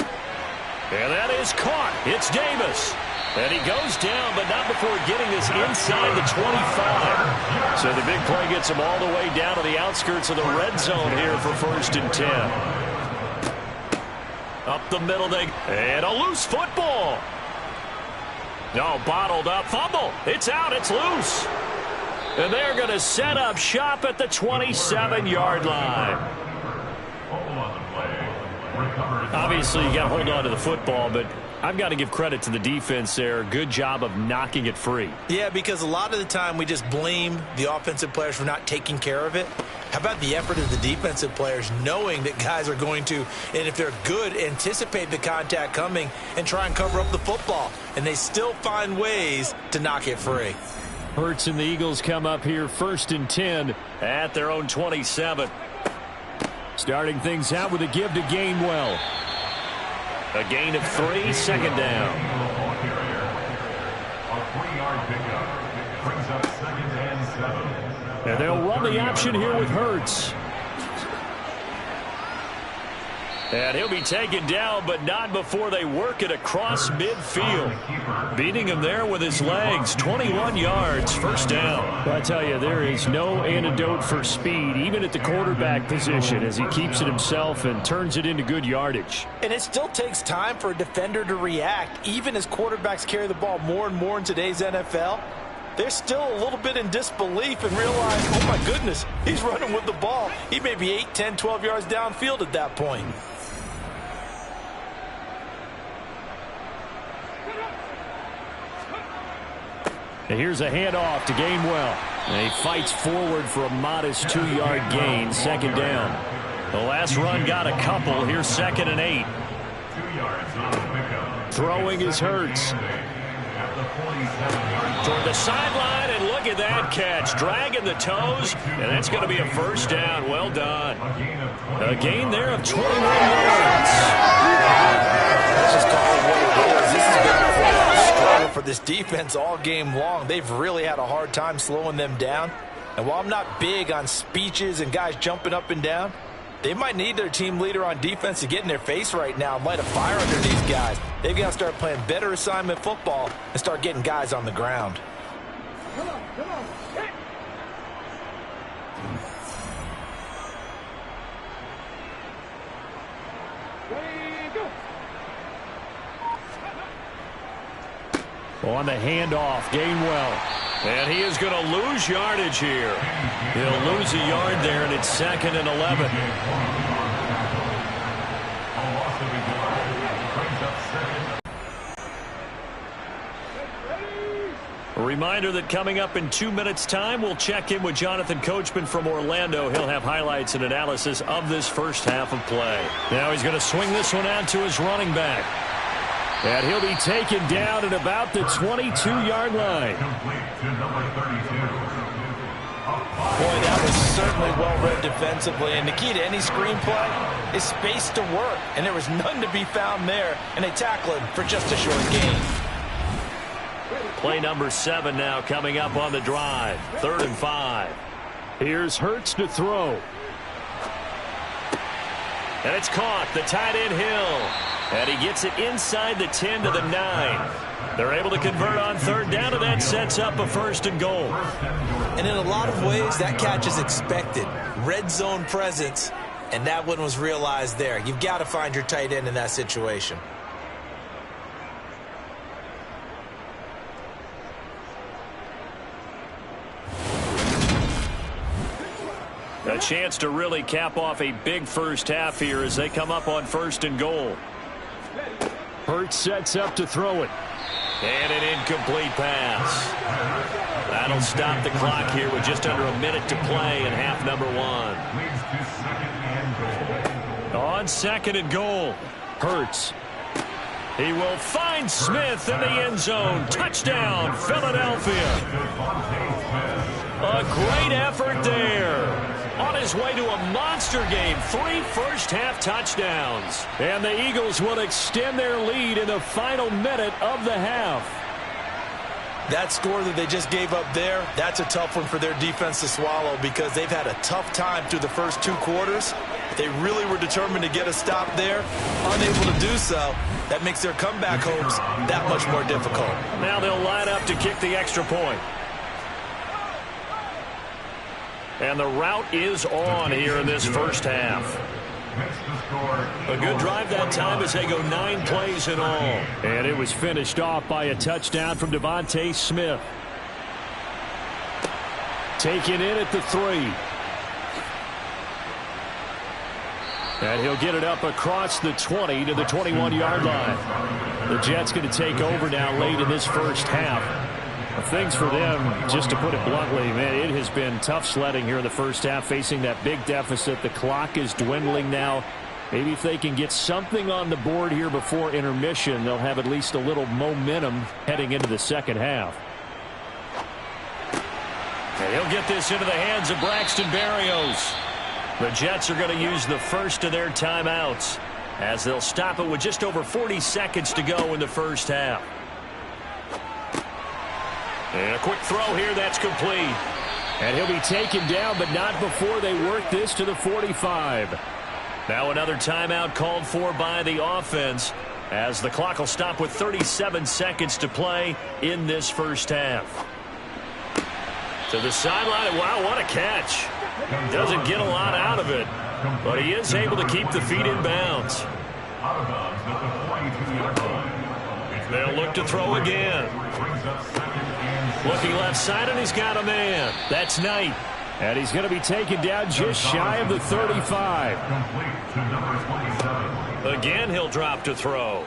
And that is caught. It's Davis. And he goes down, but not before getting this inside the 25. So the big play gets him all the way down to the outskirts of the red zone here for 1st and 10. Up the middle, and a loose football. No, bottled up, fumble. It's out, it's loose. And they're going to set up shop at the 27-yard line. Obviously, you got to hold on to the football, but I've got to give credit to the defense there. Good job of knocking it free. Yeah, because a lot of the time we just blame the offensive players for not taking care of it. How about the effort of the defensive players knowing that guys are going to, and if they're good, anticipate the contact coming and try and cover up the football. And they still find ways to knock it free. Hurts and the Eagles come up here 1st and 10 at their own 27. Starting things out with a give to Gainwell. A gain of 3, 2nd down. A 3-yard pickup brings up 2nd and 7. And they'll run the option here with Hurts. And he'll be taken down, but not before they work it across midfield. Beating him there with his legs. 21 yards, 1st down. But I tell you, there is no antidote for speed, even at the quarterback position, as he keeps it himself and turns it into good yardage. And it still takes time for a defender to react, even as quarterbacks carry the ball more and more in today's NFL. They're still a little bit in disbelief and realize, oh my goodness, he's running with the ball. He may be 8, 10, 12 yards downfield at that point. And here's a handoff to Gainwell. And he fights forward for a modest 2-yard gain, 2nd down. The last run got a couple. Here's 2nd and 8. 2 yards on the pickup. Throwing is Hurts. Toward the sideline, and look at that catch. Dragging the toes, and that's going to be a 1st down. Well done. A gain there of 21 yards. Let's just call it what it is. This has been a struggle for this defense all game long. They've really had a hard time slowing them down. And while I'm not big on speeches and guys jumping up and down, they might need their team leader on defense to get in their face right now and light a fire under these guys. They've got to start playing better assignment football and start getting guys on the ground. On the handoff, Gainwell. And he is going to lose yardage here. He'll lose a yard there, and it's 2nd and 11. A reminder that coming up in 2 minutes' time, we'll check in with Jonathan Coachman from Orlando. He'll have highlights and analysis of this first half of play. Now he's going to swing this one out to his running back. And he'll be taken down at about the 22-yard line. Complete to number 32. Boy, that was certainly well-read defensively, and the key to any screenplay is space to work, and there was none to be found there, and they tackle him for just a short gain. Play number 7 now coming up on the drive. 3rd and 5. Here's Hurts to throw. And it's caught. The tight end Hill. And he gets it inside the 10 to the 9. They're able to convert on 3rd down, and that sets up a 1st and goal. And in a lot of ways, that catch is expected. Red zone presence, and that one was realized there. You've got to find your tight end in that situation. A chance to really cap off a big first half here as they come up on 1st and goal. Hurts sets up to throw it. And an incomplete pass. That'll stop the clock here with just under a minute to play in half number 1. On 2nd and goal. Hurts. He will find Smith in the end zone. Touchdown, Philadelphia. A great effort there. On his way to a monster game, 3 first-half touchdowns. And the Eagles will extend their lead in the final minute of the half. That score that they just gave up there, that's a tough one for their defense to swallow because they've had a tough time through the first 2 quarters. They really were determined to get a stop there, unable to do so. That makes their comeback hopes that much more difficult. Now they'll line up to kick the extra point. And the route is on here in this first half. A good drive that time as they go 9 plays in all. And it was finished off by a touchdown from Devontae Smith. Taken in at the 3. And he'll get it up across the 20 to the 21-yard line. The Jets going to take over now late in this first half. Things for them, just to put it bluntly, man, it has been tough sledding here in the first half, facing that big deficit. The clock is dwindling now. Maybe if they can get something on the board here before intermission, they'll have at least a little momentum heading into the second half. And he'll get this into the hands of Braxton Berrios. The Jets are going to use the first of their timeouts as they'll stop it with just over 40 seconds to go in the first half. And a quick throw here, that's complete. And he'll be taken down, but not before they work this to the 45. Now another timeout called for by the offense as the clock will stop with 37 seconds to play in this first half. To the sideline. Wow, what a catch. Doesn't get a lot out of it, but he is able to keep the feet in bounds. They'll look to throw again. Looking left side, and he's got a man. That's Knight. And he's going to be taken down just shy of the 35. Again, he'll drop to throw.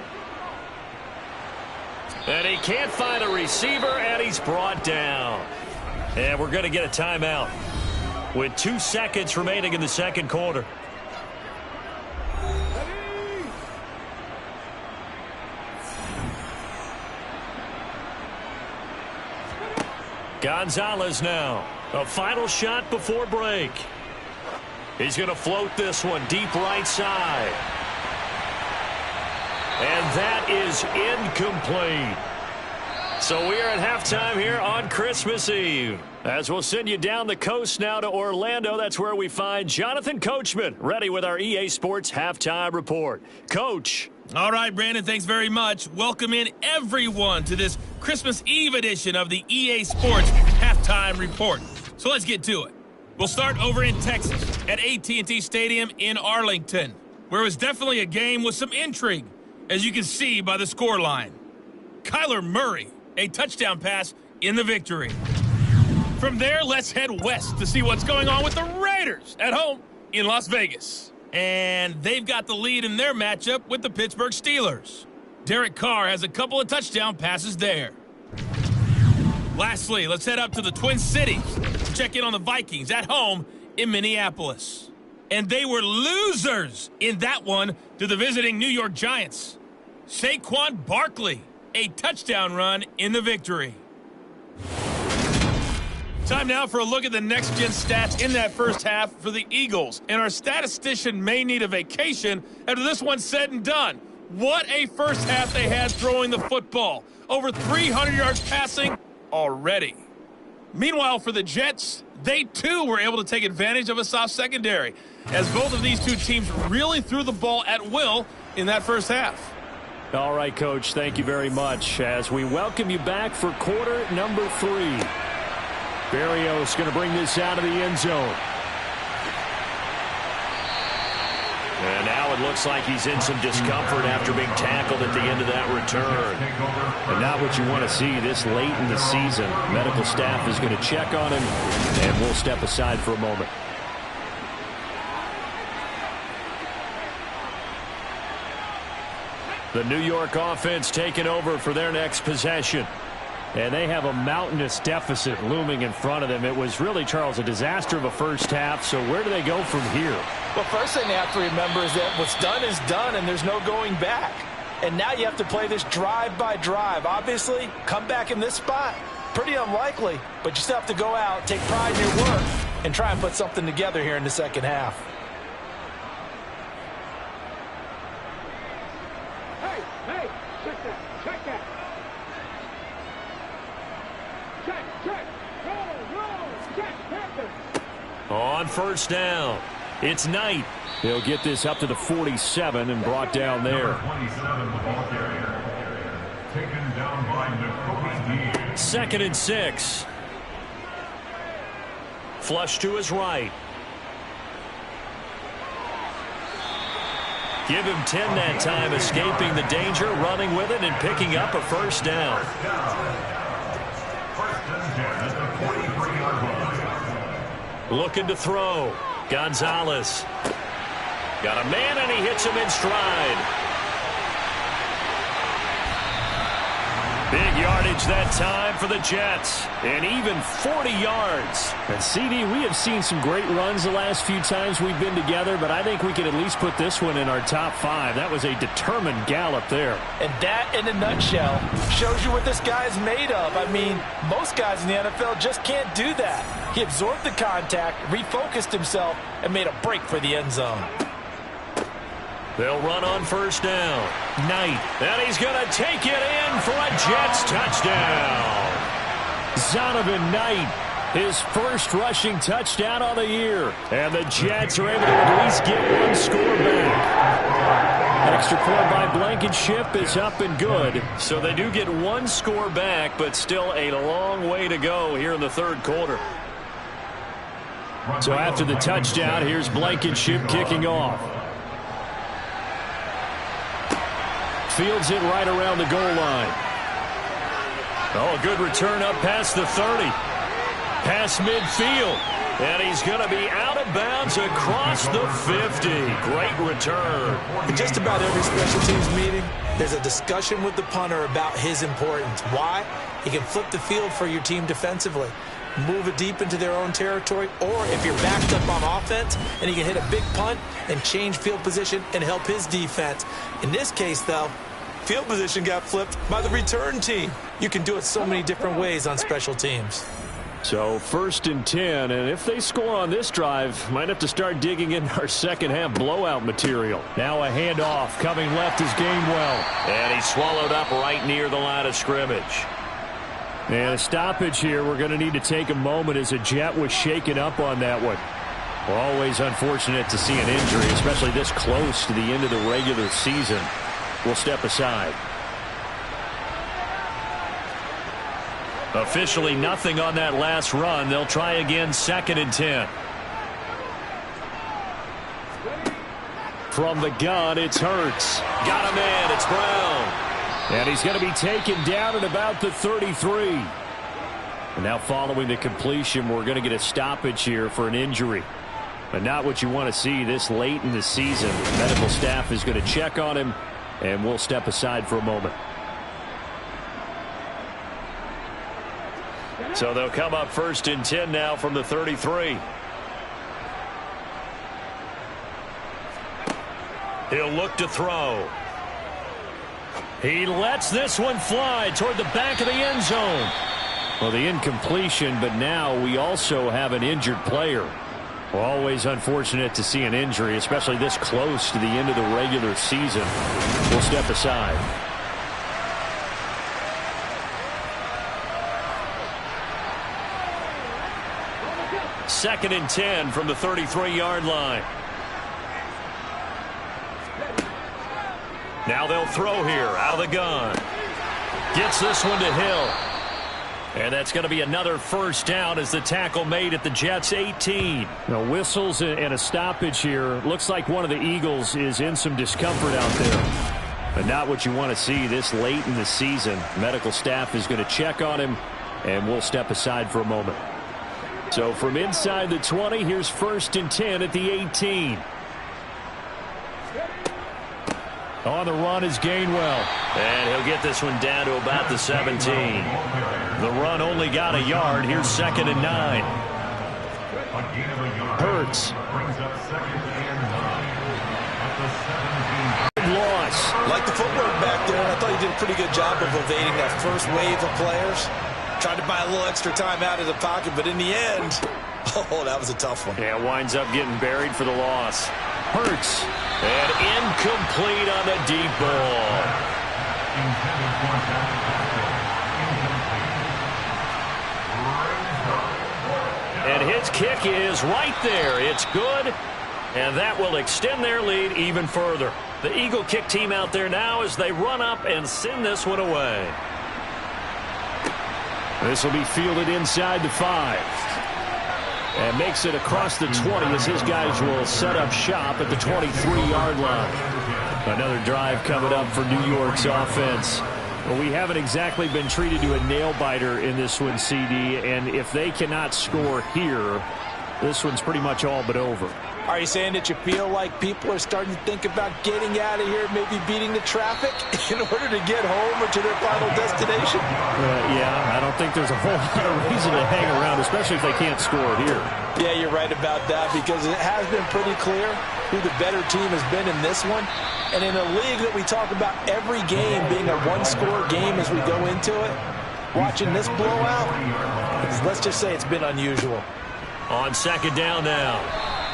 And he can't find a receiver, and he's brought down. And we're going to get a timeout with 2 seconds remaining in the second quarter. Gonzalez now. A final shot before break. He's going to float this one deep right side. And that is incomplete. So we are at halftime here on Christmas Eve. As we'll send you down the coast now to Orlando, that's where we find Jonathan Coachman ready with our EA Sports Halftime Report. Coach. All right, Brandon, thanks very much. Welcome in everyone to this Christmas Eve edition of the EA Sports Halftime Report. So let's get to it. We'll start over in Texas at AT&T Stadium in Arlington, where it was definitely a game with some intrigue, as you can see by the scoreline. Kyler Murray, a touchdown pass in the victory. From there, let's head west to see what's going on with the Raiders at home in Las Vegas. And they've got the lead in their matchup with the Pittsburgh Steelers. Derek Carr has a couple of touchdown passes there. Lastly, let's head up to the Twin Cities to check in on the Vikings at home in Minneapolis. And they were losers in that one to the visiting New York Giants. Saquon Barkley, a touchdown run in the victory. Time now for a look at the next-gen stats in that first half for the Eagles. And our statistician may need a vacation after this one's said and done. What a first half they had throwing the football. Over 300 yards passing already. Meanwhile, for the Jets, they too were able to take advantage of a soft secondary, as both of these two teams really threw the ball at will in that first half. All right, Coach, thank you very much. As we welcome you back for quarter number 3. Berrios going to bring this out of the end zone. And now it looks like he's in some discomfort after being tackled at the end of that return. And not what you want to see this late in the season. Medical staff is going to check on him, and we'll step aside for a moment. The New York offense taking over for their next possession. And they have a mountainous deficit looming in front of them. It was really, Charles, a disaster of a first half. So where do they go from here? Well, first thing they have to remember is that what's done is done, and there's no going back. And now you have to play this drive by drive. Obviously, come back in this spot, pretty unlikely. But you still have to go out, take pride in your work, and try and put something together here in the second half. Hey, check that. Check. Roll, check, Panther. On first down, it's Knight. They'll get this up to the 47 and brought down there. 27, the ball carrier. Taken down by Nakobe. 2nd and 6. Flush to his right. Give him 10 that time, escaping the danger, running with it, and picking up a first down. First and 10 at the 43-yard line. Looking to throw. Gonzalez. Got a man, and he hits him in stride. Big yardage that time for the Jets. And even 40 yards. And CD, we have seen some great runs the last few times we've been together, but I think we can at least put this one in our top 5. That was a determined gallop there. And that, in a nutshell, shows you what this guy's made of. I mean, most guys in the NFL just can't do that. He absorbed the contact, refocused himself, and made a break for the end zone. They'll run on first down. Knight. And he's going to take it in for a Jets touchdown. Zonovan Knight, his first rushing touchdown on the year. And the Jets are able to at least get one score back. An extra point by Blankenship is up and good. So they do get one score back, but still a long way to go here in the third quarter. So after the touchdown, here's Blankenship kicking off. Fields it right around the goal line. Oh, a good return up past the 30. Past midfield. And he's going to be out of bounds across the 50. Great return. In just about every special teams meeting, there's a discussion with the punter about his importance. Why? He can flip the field for your team defensively, move it deep into their own territory, or if you're backed up on offense, and he can hit a big punt and change field position and help his defense. In this case, though, field position got flipped by the return team. You can do it so many different ways on special teams. So 1st and 10, and if they score on this drive, might have to start digging in our second half blowout material. Now a handoff coming left is Gainwell. And he's swallowed up right near the line of scrimmage. And a stoppage here. We're going to need to take a moment as a Jet was shaken up on that one. We're always unfortunate to see an injury, especially this close to the end of the regular season. We'll step aside. Officially nothing on that last run. They'll try again 2nd and 10. From the gun, it's Hurts. Got a man. It's Brown. And he's going to be taken down at about the 33. And now following the completion, we're going to get a stoppage here for an injury. But not what you want to see this late in the season. Medical staff is going to check on him, and we'll step aside for a moment. So they'll come up 1st and 10 now from the 33. He'll look to throw. He lets this one fly toward the back of the end zone. Well, the incompletion, but now we also have an injured player. Always unfortunate to see an injury, especially this close to the end of the regular season. We'll step aside. Second and 10 from the 33-yard line. Now they'll throw here out of the gun. Gets this one to Hill. And that's going to be another first down as the tackle made at the Jets' 18. Now whistles and a stoppage here. Looks like one of the Eagles is in some discomfort out there. But not what you want to see this late in the season. Medical staff is going to check on him, and we'll step aside for a moment. So from inside the 20, here's first and 10 at the 18. On the run is Gainwell. And he'll get this one down to about the 17. The run only got a yard. Here's second and 9. Hurts. Loss. Like the footwork back there, and I thought he did a pretty good job of evading that first wave of players. Tried to buy a little extra time out of the pocket, but in the end, oh, that was a tough one. Yeah, winds up getting buried for the loss. Hurts. And incomplete on the deep ball. And his kick is right there. It's good, and that will extend their lead even further. The Eagle kick team out there now as they run up and send this one away. This will be fielded inside the 5. And makes it across the 20 as his guys will set up shop at the 23-yard line. Another drive coming up for New York's offense. Well, we haven't exactly been treated to a nail-biter in this one, CD, and if they cannot score here, this one's pretty much all but over. Are you saying that you feel like people are starting to think about getting out of here, maybe beating the traffic in order to get home or to their final destination? Yeah, I don't think there's a whole lot of reason to hang around, especially if they can't score here. Yeah, you're right about that, because it has been pretty clear who the better team has been in this one. And in a league that we talk about every game being a one-score game as we go into it, watching this blowout, let's just say it's been unusual. On second down now.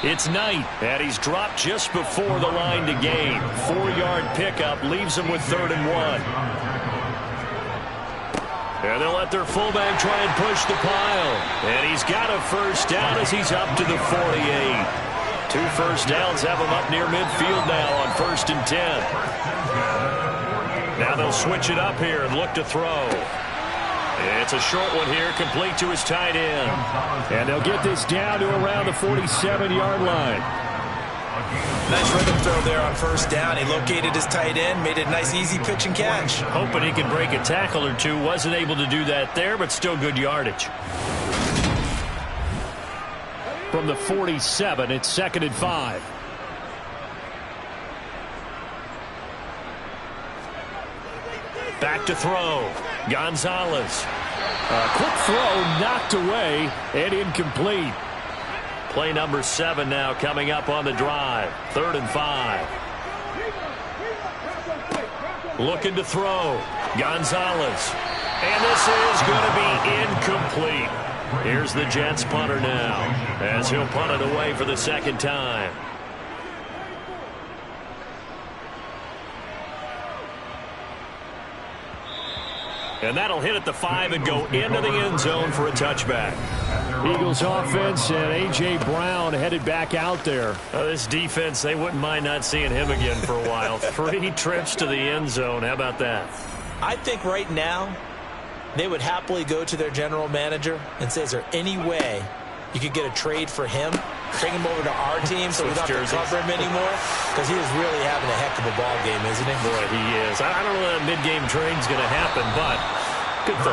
It's Knight, and he's dropped just before the line to gain. 4-yard pickup leaves him with 3rd and 1. And they'll let their fullback try and push the pile. And he's got a first down as he's up to the 48. 2 first downs have him up near midfield now on 1st and 10. Now they'll switch it up here and look to throw. It's a short one here, complete to his tight end. And they'll get this down to around the 47-yard line. Nice rhythm throw there on first down. He located his tight end, made it a nice easy pitch and catch. Hoping he could break a tackle or two. Wasn't able to do that there, but still good yardage. From the 47, it's 2nd and 5. Back to throw. Gonzalez. A quick throw knocked away and incomplete. Play number 7 now coming up on the drive. 3rd and 5. Looking to throw. Gonzalez. And this is going to be incomplete. Here's the Jets punter now as he'll punt it away for the 2nd time. And that'll hit at the 5 and go into the end zone for a touchback. Eagles offense and A.J. Brown headed back out there. This defense, they wouldn't mind not seeing him again for a while. 3 trips to the end zone. How about that? I think right now they would happily go to their general manager and say, is there any way you could get a trade for him? Bring him over to our team so we don't have to cover him anymore? Because he is really having a heck of a ball game, isn't he? Boy, he is. I don't know that mid-game trade's going to happen, but good throw.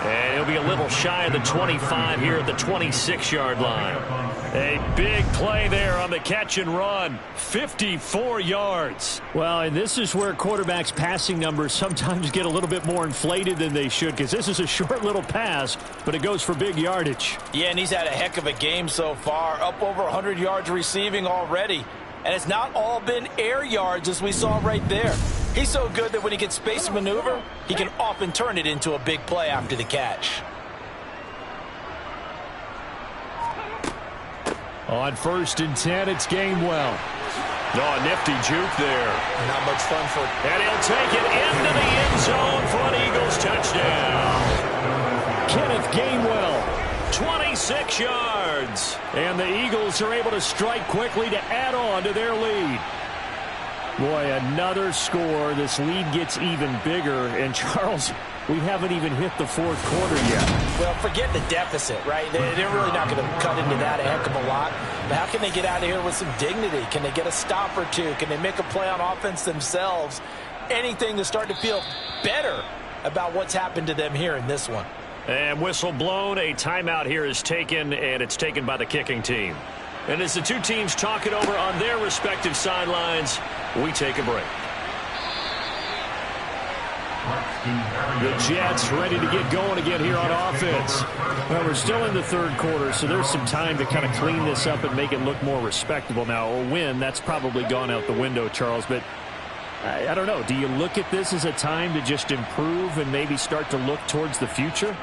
And he'll be a little shy of the 25 here at the 26-yard line. A big play there on the catch and run. 54 yards. Well, and this is where quarterbacks' passing numbers sometimes get a little bit more inflated than they should, because this is a short little pass, but it goes for big yardage. Yeah, and he's had a heck of a game so far. Up over 100 yards receiving already. And it's not all been air yards as we saw right there. He's so good that when he gets space maneuver, he can often turn it into a big play after the catch. On 1st and 10, it's Gainwell. Oh, nifty juke there. Not much fun for... And he'll take it into the end zone for an Eagles touchdown. Kenneth Gainwell. 26 yards. And the Eagles are able to strike quickly to add on to their lead. Boy, another score. This lead gets even bigger. And, Charles, we haven't even hit the 4th quarter yet. Well, forget the deficit, right? They're really not going to cut into that a heck of a lot. But how can they get out of here with some dignity? Can they get a stop or two? Can they make a play on offense themselves? Anything to start to feel better about what's happened to them here in this one. And whistle blown. A timeout here is taken, and it's taken by the kicking team. And as the two teams talk it over on their respective sidelines, we take a break. The Jets ready to get going again here on offense. Well, we're still in the 3rd quarter, so there's some time to kind of clean this up and make it look more respectable now. A win, that's probably gone out the window, Charles, but I don't know. Do you look at this as a time to just improve and maybe start to look towards the future?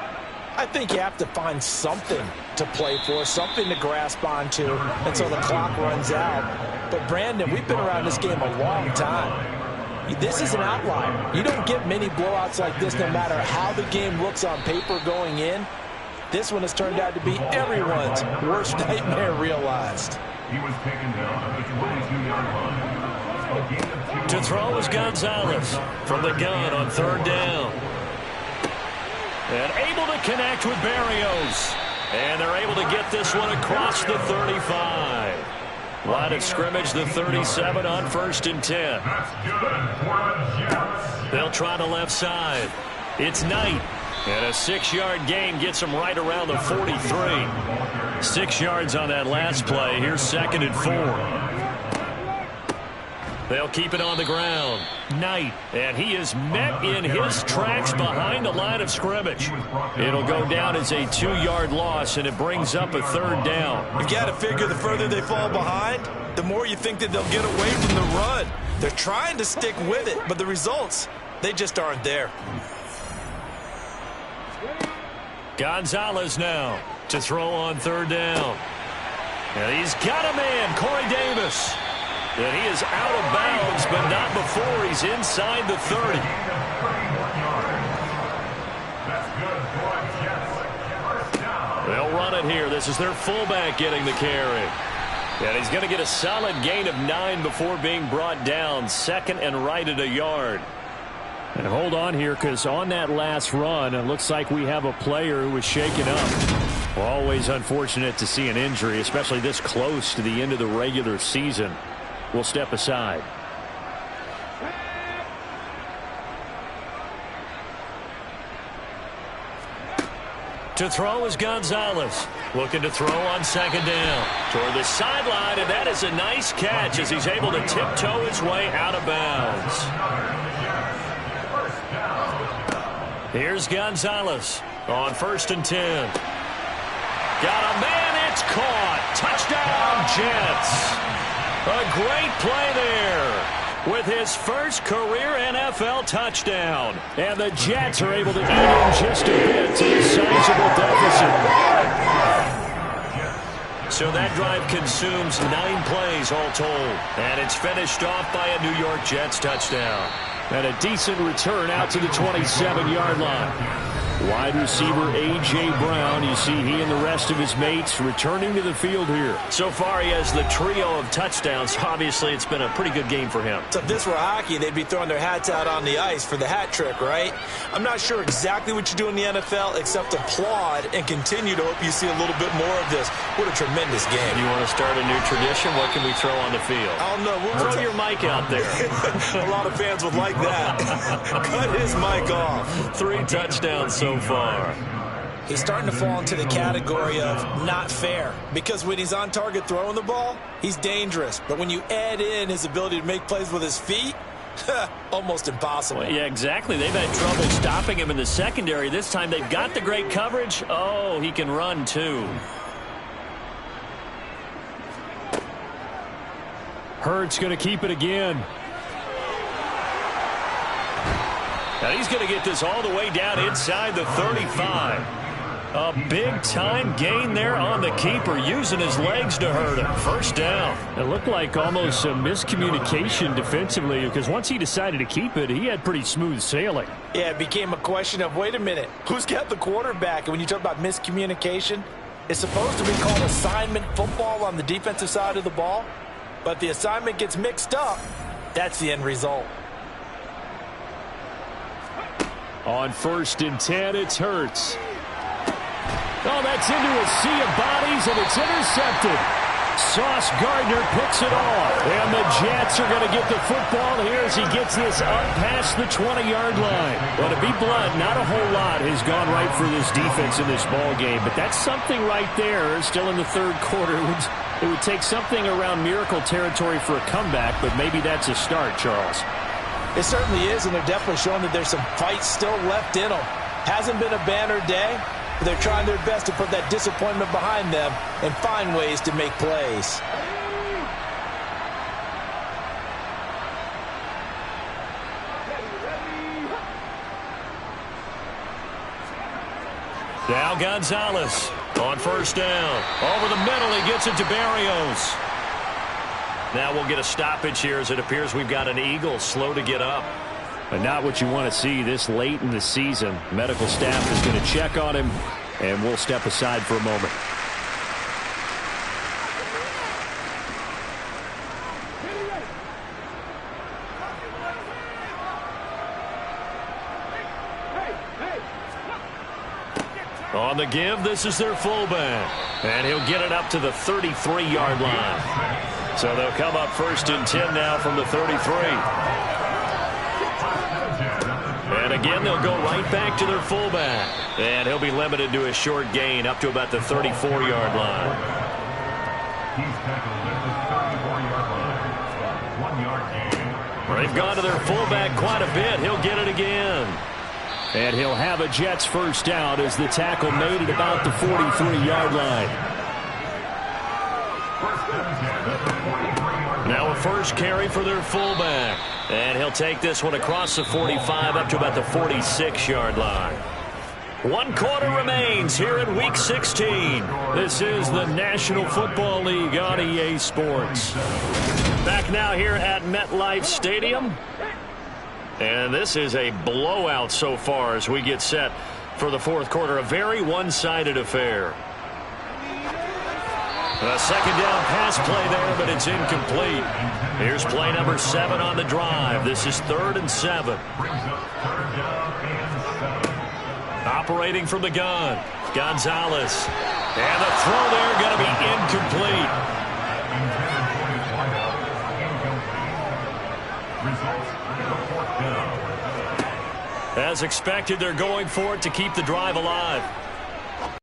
I think you have to find something to play for, something to grasp onto until the clock runs out. But, Brandon, we've been around this game a long time. This is an outlier. You don't get many blowouts like this no matter how the game looks on paper going in. This one has turned out to be everyone's worst nightmare realized. He was taken down at the 22-yard line. To throw is Gonzalez from the gun on 3rd down. And able to connect with Barrios. And they're able to get this one across the 35. Line of scrimmage, the 37 on 1st and 10. They'll try the left side. It's Knight. And a 6-yard gain gets him right around the 43. 6 yards on that last play. Here's 2nd and 4. They'll keep it on the ground. Knight. And he is met in his tracks behind the line of scrimmage. It'll go down as a 2-yard loss, and it brings up a 3rd down. You got to figure the further they fall behind, the more you think that they'll get away from the run. They're trying to stick with it, but the results, they just aren't there. Gonzalez now to throw on 3rd down. And he's got a man, Corey Davis. And he is out of bounds, but not before he's inside the 30. They'll run it here. This is their fullback getting the carry. And he's going to get a solid gain of 9 before being brought down. 2nd and right at a yard. And hold on here, because on that last run, it looks like we have a player who was shaken up. Always unfortunate to see an injury, especially this close to the end of the regular season. We'll step aside. To throw is Gonzalez. Looking to throw on 2nd down. Toward the sideline, and that is a nice catch as he's able to tiptoe his way out of bounds. Here's Gonzalez on 1st and 10. Got a man, it's caught. Touchdown, Jets. A great play there with his first career NFL touchdown. And the Jets are able to eat in just a bit to a sizable deficit. So that drive consumes 9 plays all told. And it's finished off by a New York Jets touchdown. And a decent return out to the 27-yard line. Wide receiver A.J. Brown, you see he and the rest of his mates returning to the field here. So far he has the trio of touchdowns. Obviously it's been a pretty good game for him. So if this were hockey, they'd be throwing their hats out on the ice for the hat trick, right? I'm not sure exactly what you do in the NFL except applaud and continue to hope you see a little bit more of this. What a tremendous game. You want to start a new tradition? What can we throw on the field? I don't know. Throw your mic out there. A lot of fans would like that. Cut his mic off. 3 touchdowns so far. He's starting to fall into the category of not fair, because when he's on target throwing the ball, he's dangerous. But when you add in his ability to make plays with his feet, almost impossible. Well, yeah, exactly. They've had trouble stopping him in the secondary. This time they've got the great coverage. Oh, he can run too. Hurts going to keep it again. Now he's going to get this all the way down inside the 35. A big-time gain there on the keeper, using his legs to hurt him. First down. It looked like almost a miscommunication defensively because once he decided to keep it, he had pretty smooth sailing. Yeah, it became a question of, wait a minute, who's got the quarterback? And when you talk about miscommunication, it's supposed to be called assignment football on the defensive side of the ball. But the assignment gets mixed up. That's the end result. On 1st and 10, it's Hurts. Oh, that's into a sea of bodies, and it's intercepted. Sauce Gardner picks it off. And the Jets are going to get the football here as he gets this up past the 20-yard line. Well, to be blunt, not a whole lot has gone right for this defense in this ball game, but that's something right there. Still in the 3rd quarter. It would take something around miracle territory for a comeback, but maybe that's a start, Charles. It certainly is, and they're definitely showing that there's some fight still left in them. Hasn't been a banner day. They're trying their best to put that disappointment behind them and find ways to make plays. Now Gonzalez on 1st down. Over the middle, he gets it to Barrios. Now we'll get a stoppage here as it appears we've got an Eagle slow to get up. But not what you want to see this late in the season. Medical staff is going to check on him, and we'll step aside for a moment. On the give, this is their fullback. And he'll get it up to the 33-yard line. So they'll come up 1st and 10 now from the 33. And again, they'll go right back to their fullback. And he'll be limited to a short gain up to about the 34-yard line. He's tackled at the 34-yard line. 1-yard gain. They've gone to their fullback quite a bit. He'll get it again. And he'll have a Jets first down as the tackle made at about the 43-yard line. Now a first carry for their fullback. And he'll take this one across the 45 up to about the 46-yard line. 1 quarter remains here in Week 16. This is the National Football League on EA Sports. Back now here at MetLife Stadium. And this is a blowout so far as we get set for the 4th quarter. A very one-sided affair. A 2nd down pass play there, but it's incomplete. Here's play number 7 on the drive. This is 3rd and 7. Operating from the gun, Gonzalez. And the throw there going to be incomplete. As expected, they're going for it to keep the drive alive.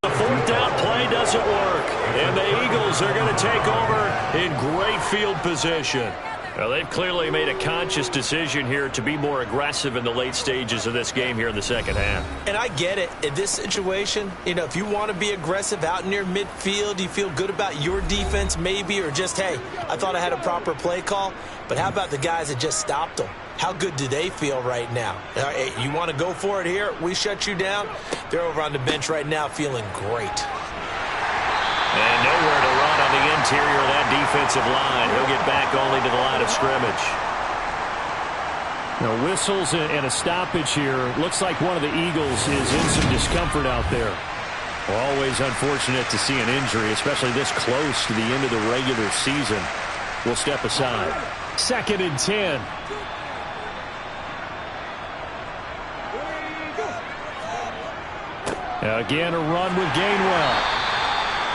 The 4th down play doesn't work. And the Eagles are going to take over in great field position. Well, they've clearly made a conscious decision here to be more aggressive in the late stages of this game here in the 2nd half. And I get it. In this situation, if you want to be aggressive out near midfield, you feel good about your defense maybe, or just, hey, I thought I had a proper play call. But how about the guys that just stopped them? How good do they feel right now? Hey, you want to go for it here? We shut you down. They're over on the bench right now feeling great. And nowhere to run on the interior of that defensive line. He'll get back only to the line of scrimmage. Now, whistles and a stoppage here. Looks like one of the Eagles is in some discomfort out there. Always unfortunate to see an injury, especially this close to the end of the regular season. We'll step aside. 2nd and 10. Again, a run with Gainwell.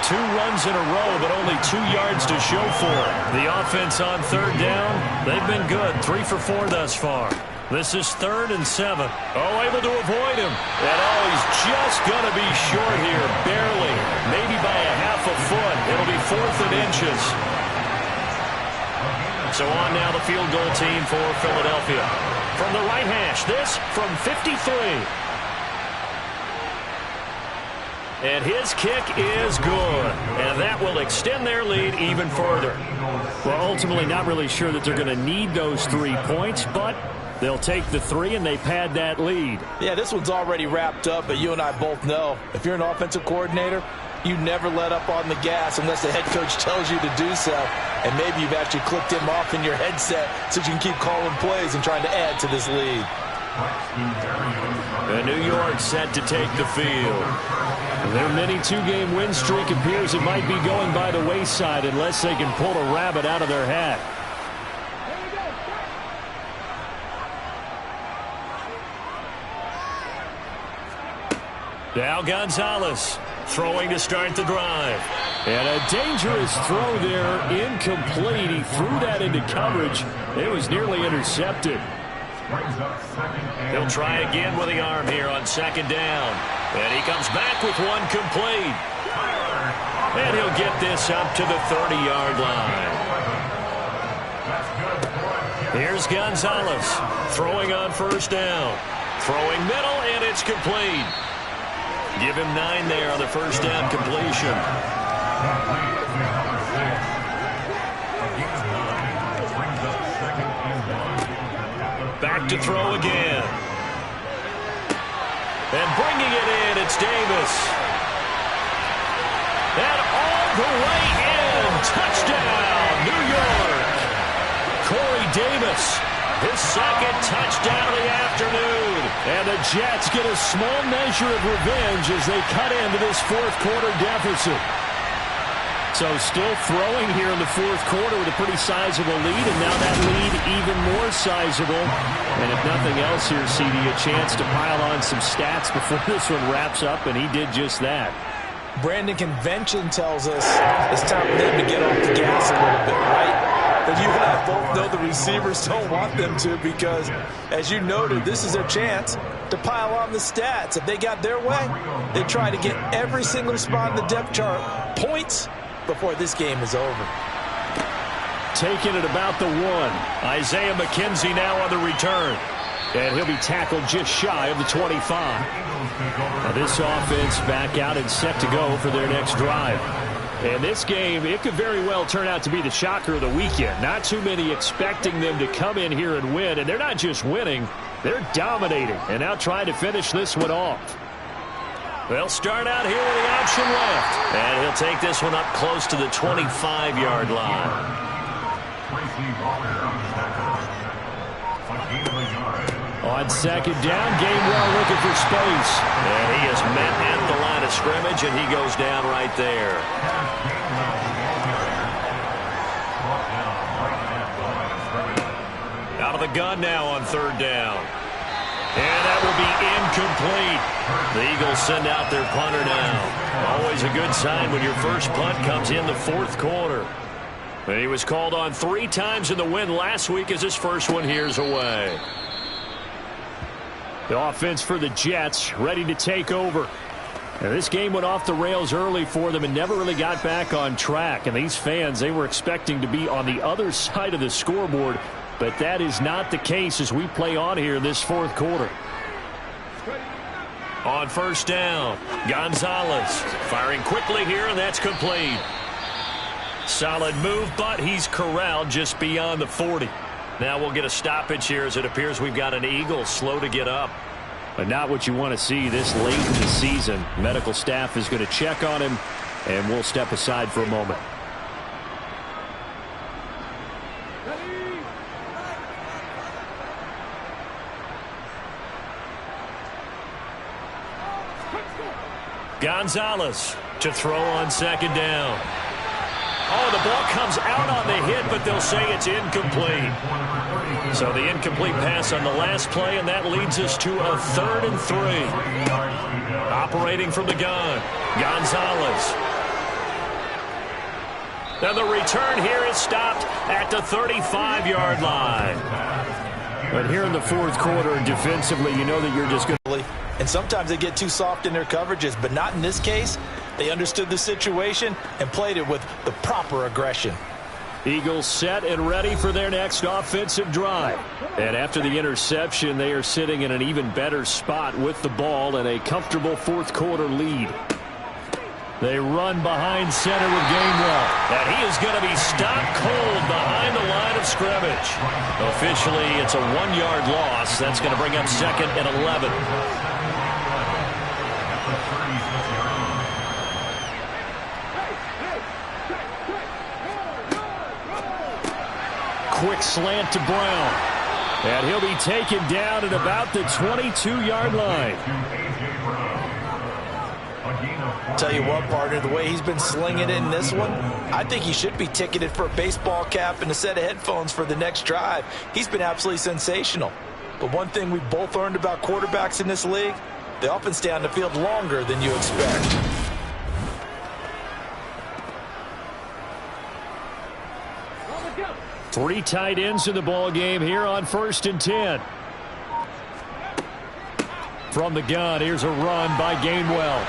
2 runs in a row, but only 2 yards to show for it. The offense on 3rd down, they've been good. 3 for 4 thus far. This is 3rd and 7. Oh, able to avoid him. And he's just going to be short here, barely. Maybe by a half a foot. It'll be 4th and inches. So on now the field goal team for Philadelphia. From the right hash, this from 53. And his kick is good. And that will extend their lead even further. Well, ultimately not really sure that they're going to need those 3 points, but They'll take the 3, and they pad that lead. Yeah, this one's already wrapped up, but you and I both know if you're an offensive coordinator, you never let up on the gas unless the head coach tells you to do so. And maybe you've actually clicked him off in your headset so you can keep calling plays and trying to add to this lead. And New York set to take the field. Their mini 2-game win streak appears it might be going by the wayside unless they can pull a rabbit out of their hat. Now Gonzalez throwing to start the drive. And a dangerous throw there, incomplete. He threw that into coverage. It was nearly intercepted. He'll try again with the arm here on second down. And he comes back with one complete. And he'll get this up to the 30-yard line. Here's Gonzalez throwing on first down. Throwing middle, and it's complete. Give him 9 there on the first down completion. Back to throw again. And bringing it in, it's Davis. And all the way in. Touchdown, New York. Corey Davis, his second touchdown of the afternoon. And the Jets get a small measure of revenge as they cut into this fourth quarter deficit. So still throwing here in the fourth quarter with a pretty sizable lead, and now that lead even more sizable. And if nothing else here, CD, a chance to pile on some stats before this one wraps up, and he did just that. Brandon, convention tells us it's time for them to get off the gas a little bit, right? But you and I both know the receivers don't want them to because, as you noted, this is their chance to pile on the stats. If they got their way, they try to get every single spot in the depth chart points before this game is over. Taking it about the 1. Isaiah McKenzie now on the return. And he'll be tackled just shy of the 25. Now this offense back out and set to go for their next drive. And this game, it could very well turn out to be the shocker of the weekend. Not too many expecting them to come in here and win. And they're not just winning, they're dominating. And now trying to finish this one off. They'll start out here with the option left. And he'll take this one up close to the 25-yard line. On second down, Gainwell looking for space. And he is met at the line of scrimmage, and he goes down right there. Out of the gun now on third down. And that will be incomplete. The Eagles send out their punter now. Always a good sign when your first punt comes in the fourth quarter. And he was called on 3 times in the win last week as his first one here's away. The offense for the Jets ready to take over. And this game went off the rails early for them and never really got back on track. And these fans, they were expecting to be on the other side of the scoreboard. But that is not the case as we play on here in this fourth quarter. On first down, Gonzalez firing quickly here, and that's complete. Solid move, but he's corralled just beyond the 40. Now we'll get a stoppage here as it appears we've got an Eagle slow to get up. But not what you want to see this late in the season. Medical staff is going to check on him, and we'll step aside for a moment. Gonzalez to throw on second down. Oh, the ball comes out on the hit, but they'll say it's incomplete. So the incomplete pass on the last play, and that leads us to a 3rd and 3. Operating from the gun, Gonzalez. Now the return here is stopped at the 35-yard line. But here in the fourth quarter, defensively, you know that you're just going to... And sometimes they get too soft in their coverages, but not in this case. They understood the situation and played it with the proper aggression. Eagles set and ready for their next offensive drive. And after the interception, they are sitting in an even better spot with the ball and a comfortable fourth quarter lead. They run behind center with Gainwell. And he is going to be stopped cold behind the line of scrimmage. Officially, it's a 1-yard loss. That's going to bring up 2nd and 11. Quick slant to Brown. And he'll be taken down at about the 22-yard line. Tell you what, partner, the way he's been slinging it in this one, I think he should be ticketed for a baseball cap and a set of headphones for the next drive. He's been absolutely sensational. But one thing we both learned about quarterbacks in this league, they often stay on the field longer than you expect. Three tight ends in the ball game here on 1st and 10. From the gun, here's a run by Gainwell.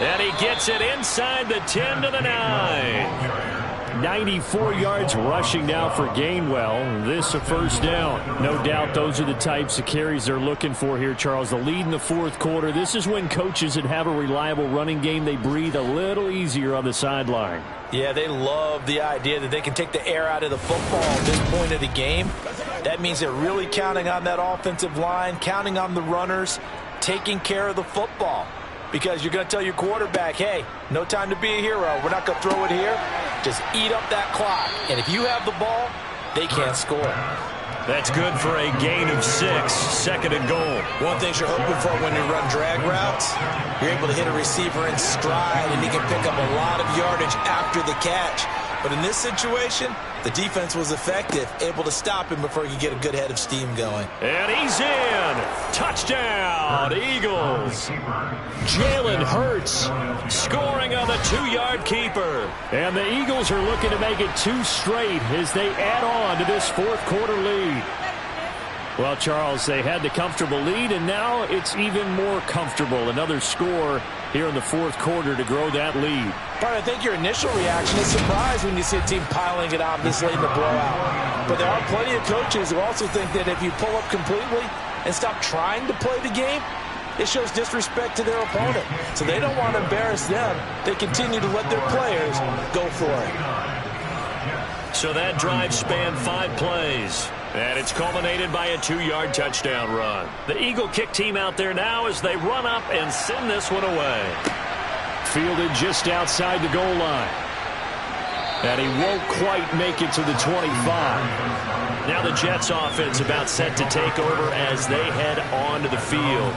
And he gets it inside the 10 to the 9. 94 yards rushing now for Gainwell. This a first down. No doubt those are the types of carries they're looking for here, Charles. The lead in the 4th quarter. This is when coaches that have a reliable running game, they breathe a little easier on the sideline. Yeah, they love the idea that they can take the air out of the football at this point of the game. That means they're really counting on that offensive line, counting on the runners, taking care of the football. Because you're going to tell your quarterback, hey, no time to be a hero. We're not going to throw it here. Just eat up that clock. And if you have the ball, they can't score. That's good for a gain of 6, 2nd and goal. One thing you're hoping for when you run drag routes, you're able to hit a receiver in stride, and he can pick up a lot of yardage after the catch. But in this situation, the defense was effective, able to stop him before he could get a good head of steam going. And he's in. Touchdown, Eagles. Jalen Hurts Scoring on the 2-yard keeper. And the Eagles are looking to make it 2 straight as they add on to this 4th quarter lead. Well, Charles, they had the comfortable lead, and now it's even more comfortable. Another score here in the 4th quarter to grow that lead. But I think your initial reaction is surprise when you see a team piling it on this late in the blowout. But there are plenty of coaches who also think that if you pull up completely and stop trying to play the game, it shows disrespect to their opponent. So they don't want to embarrass them. They continue to let their players go for it. So that drive spanned 5 plays. And it's culminated by a 2-yard touchdown run. The Eagle kick team out there now as they run up and send this one away. Fielded just outside the goal line. And he won't quite make it to the 25. Now the Jets offense about set to take over as they head onto the field.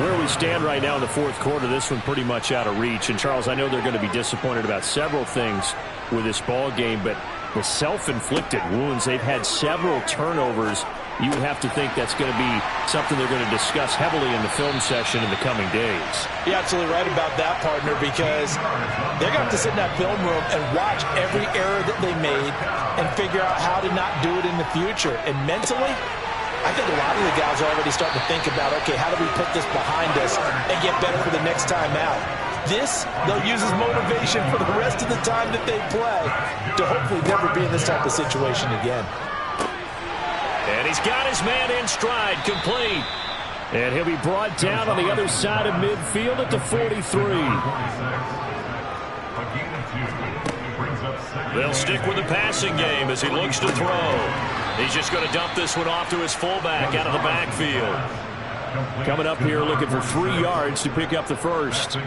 Where we stand right now in the 4th quarter, this one pretty much out of reach. And, Charles, I know they're going to be disappointed about several things with this ball game, but the self-inflicted wounds, they've had several turnovers. You would have to think that's going to be something they're going to discuss heavily in the film session in the coming days. You're absolutely right about that, partner, because they're going to have to sit in that film room and watch every error that they made and figure out how to not do it in the future. And mentally, I think a lot of the guys are already starting to think about, okay, how do we put this behind us and get better for the next time out? This, they'll use as motivation for the rest of the time that they play to hopefully never be in this type of situation again. And he's got his man in stride, complete. And he'll be brought down on the other side of midfield at the 43. They'll stick with the passing game as he looks to throw. He's just going to dump this one off to his fullback out of the backfield. Coming up here looking for 3 yards to pick up the first.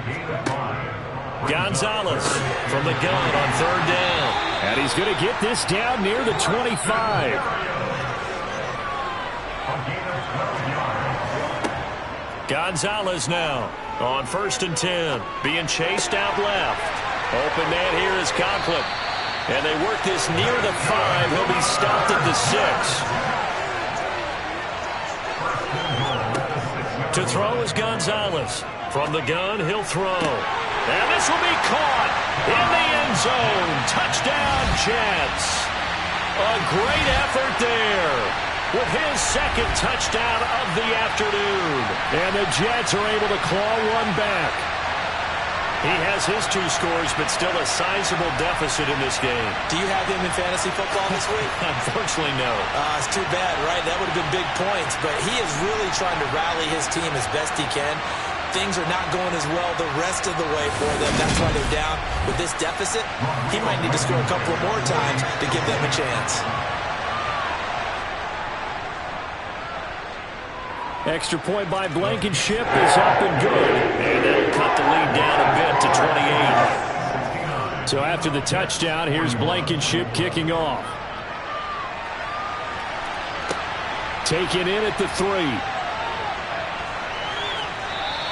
Gonzalez from the gun on 3rd down. And he's going to get this down near the 25. Gonzalez now on 1st and 10. Being chased out left. Open man here is Conklin. And they work this near the 5. He'll be stopped at the 6. To throw is Gonzalez. From the gun, he'll throw. And this will be caught in the end zone. Touchdown, Jets. A great effort there with his 2nd touchdown of the afternoon. And the Jets are able to claw one back. He has his 2 scores, but still a sizable deficit in this game. Do you have him in fantasy football this week? Unfortunately, no. It's too bad, right? That would have been big points, but he is really trying to rally his team as best he can. things are not going as well the rest of the way for them. That's why they're down with this deficit. He might need to score a couple more times to give them a chance. Extra point by Blankenship is up and good. And that'll cut the lead down a bit to 28. So after the touchdown, here's Blankenship kicking off. Taken in at the 3.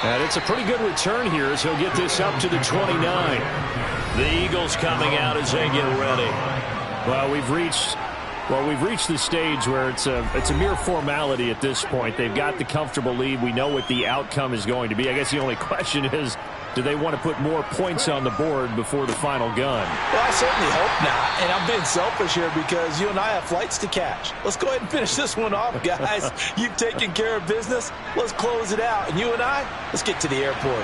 And it's a pretty good return here as he'll get this up to the 29. The Eagles coming out as they get ready. Well, we've reached the stage where it's a mere formality at this point. They've got the comfortable lead. We know what the outcome is going to be. I guess the only question is, do they want to put more points on the board before the final gun? Well, I certainly hope not. And I'm being selfish here because you and I have flights to catch. Let's go ahead and finish this one off, guys. You've taken care of business. Let's close it out. And you and I, let's get to the airport.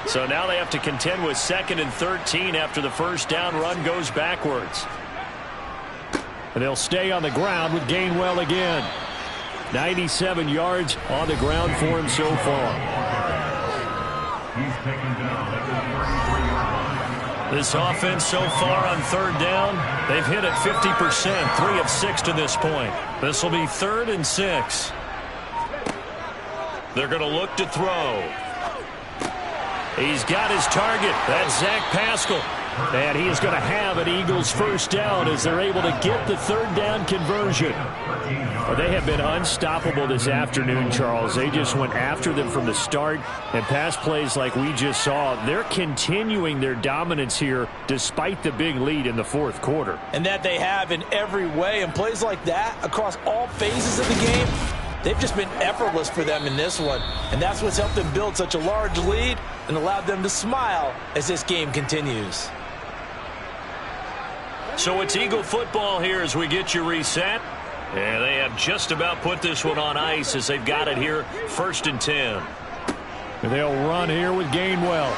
So now they have to contend with 2nd and 13 after the first down run goes backwards. And they'll stay on the ground with Gainwell again. 97 yards on the ground for him so far. He's taken down at the 33-yard line. This offense so far on 3rd down, they've hit it 50%, 3 of 6 to this point. This will be 3rd and 6. They're going to look to throw. He's got his target. That's Zach Pascal. And he is going to have an Eagles first down as they're able to get the 3rd down conversion. Well, they have been unstoppable this afternoon, Charles. They just went after them from the start, and pass plays like we just saw. They're continuing their dominance here despite the big lead in the 4th quarter. And that they have in every way. And plays like that across all phases of the game, they've just been effortless for them in this one. And that's what's helped them build such a large lead and allowed them to smile as this game continues. So it's Eagle football here as we get you reset. And they have just about put this one on ice as they've got it here, 1st and 10. They'll run here with Gainwell.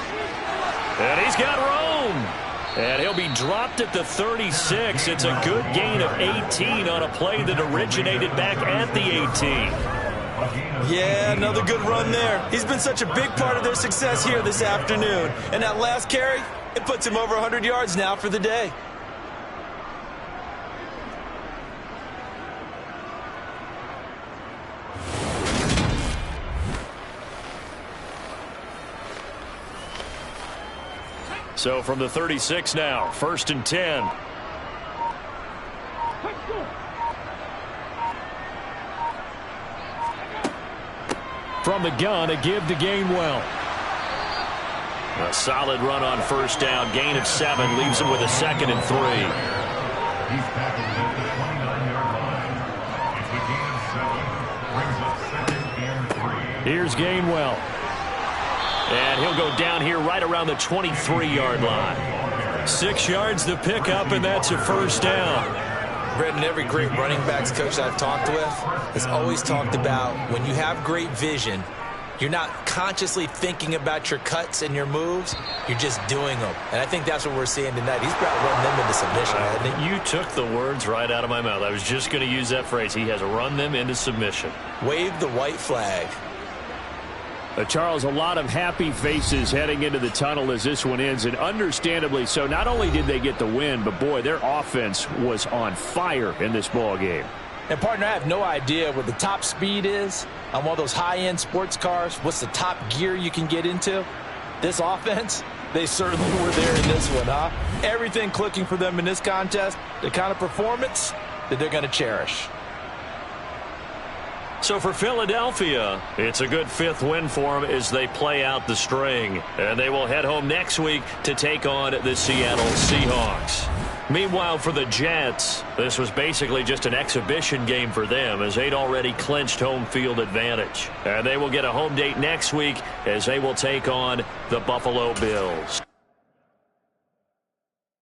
And he's got room. And he'll be dropped at the 36. It's a good gain of 18 on a play that originated back at the 18. Yeah, another good run there. He's been such a big part of their success here this afternoon. And that last carry, it puts him over 100 yards now for the day. So from the 36 now, 1st and 10. From the gun, a give to Gainwell. A solid run on 1st down, gain of 7, leaves him with a 2nd and 3. He's tackled at the 29-yard line. It's a gain of 7. Brings up 2nd and 3. Here's Gainwell. And he'll go down here right around the 23-yard line. 6 yards to pick up, and that's a first down. Brendan, every great running backs coach I've talked with has always talked about when you have great vision, you're not consciously thinking about your cuts and your moves. You're just doing them. And I think that's what we're seeing tonight. He's about to run them into submission, hasn't he? You took the words right out of my mouth. I was just going to use that phrase. He has run them into submission. Wave the white flag. Charles, a lot of happy faces heading into the tunnel as this one ends, and understandably so. Not only did they get the win, but boy, their offense was on fire in this ball game. And partner, I have no idea what the top speed is on one of those high-end sports cars. What's the top gear you can get into? This offense, they certainly were there in this one, huh? Everything clicking for them in this contest, the kind of performance that they're going to cherish. So for Philadelphia, it's a good 5th win for them as they play out the string. And they will head home next week to take on the Seattle Seahawks. Meanwhile, for the Jets, this was basically just an exhibition game for them as they'd already clinched home field advantage. And they will get a home date next week as they will take on the Buffalo Bills.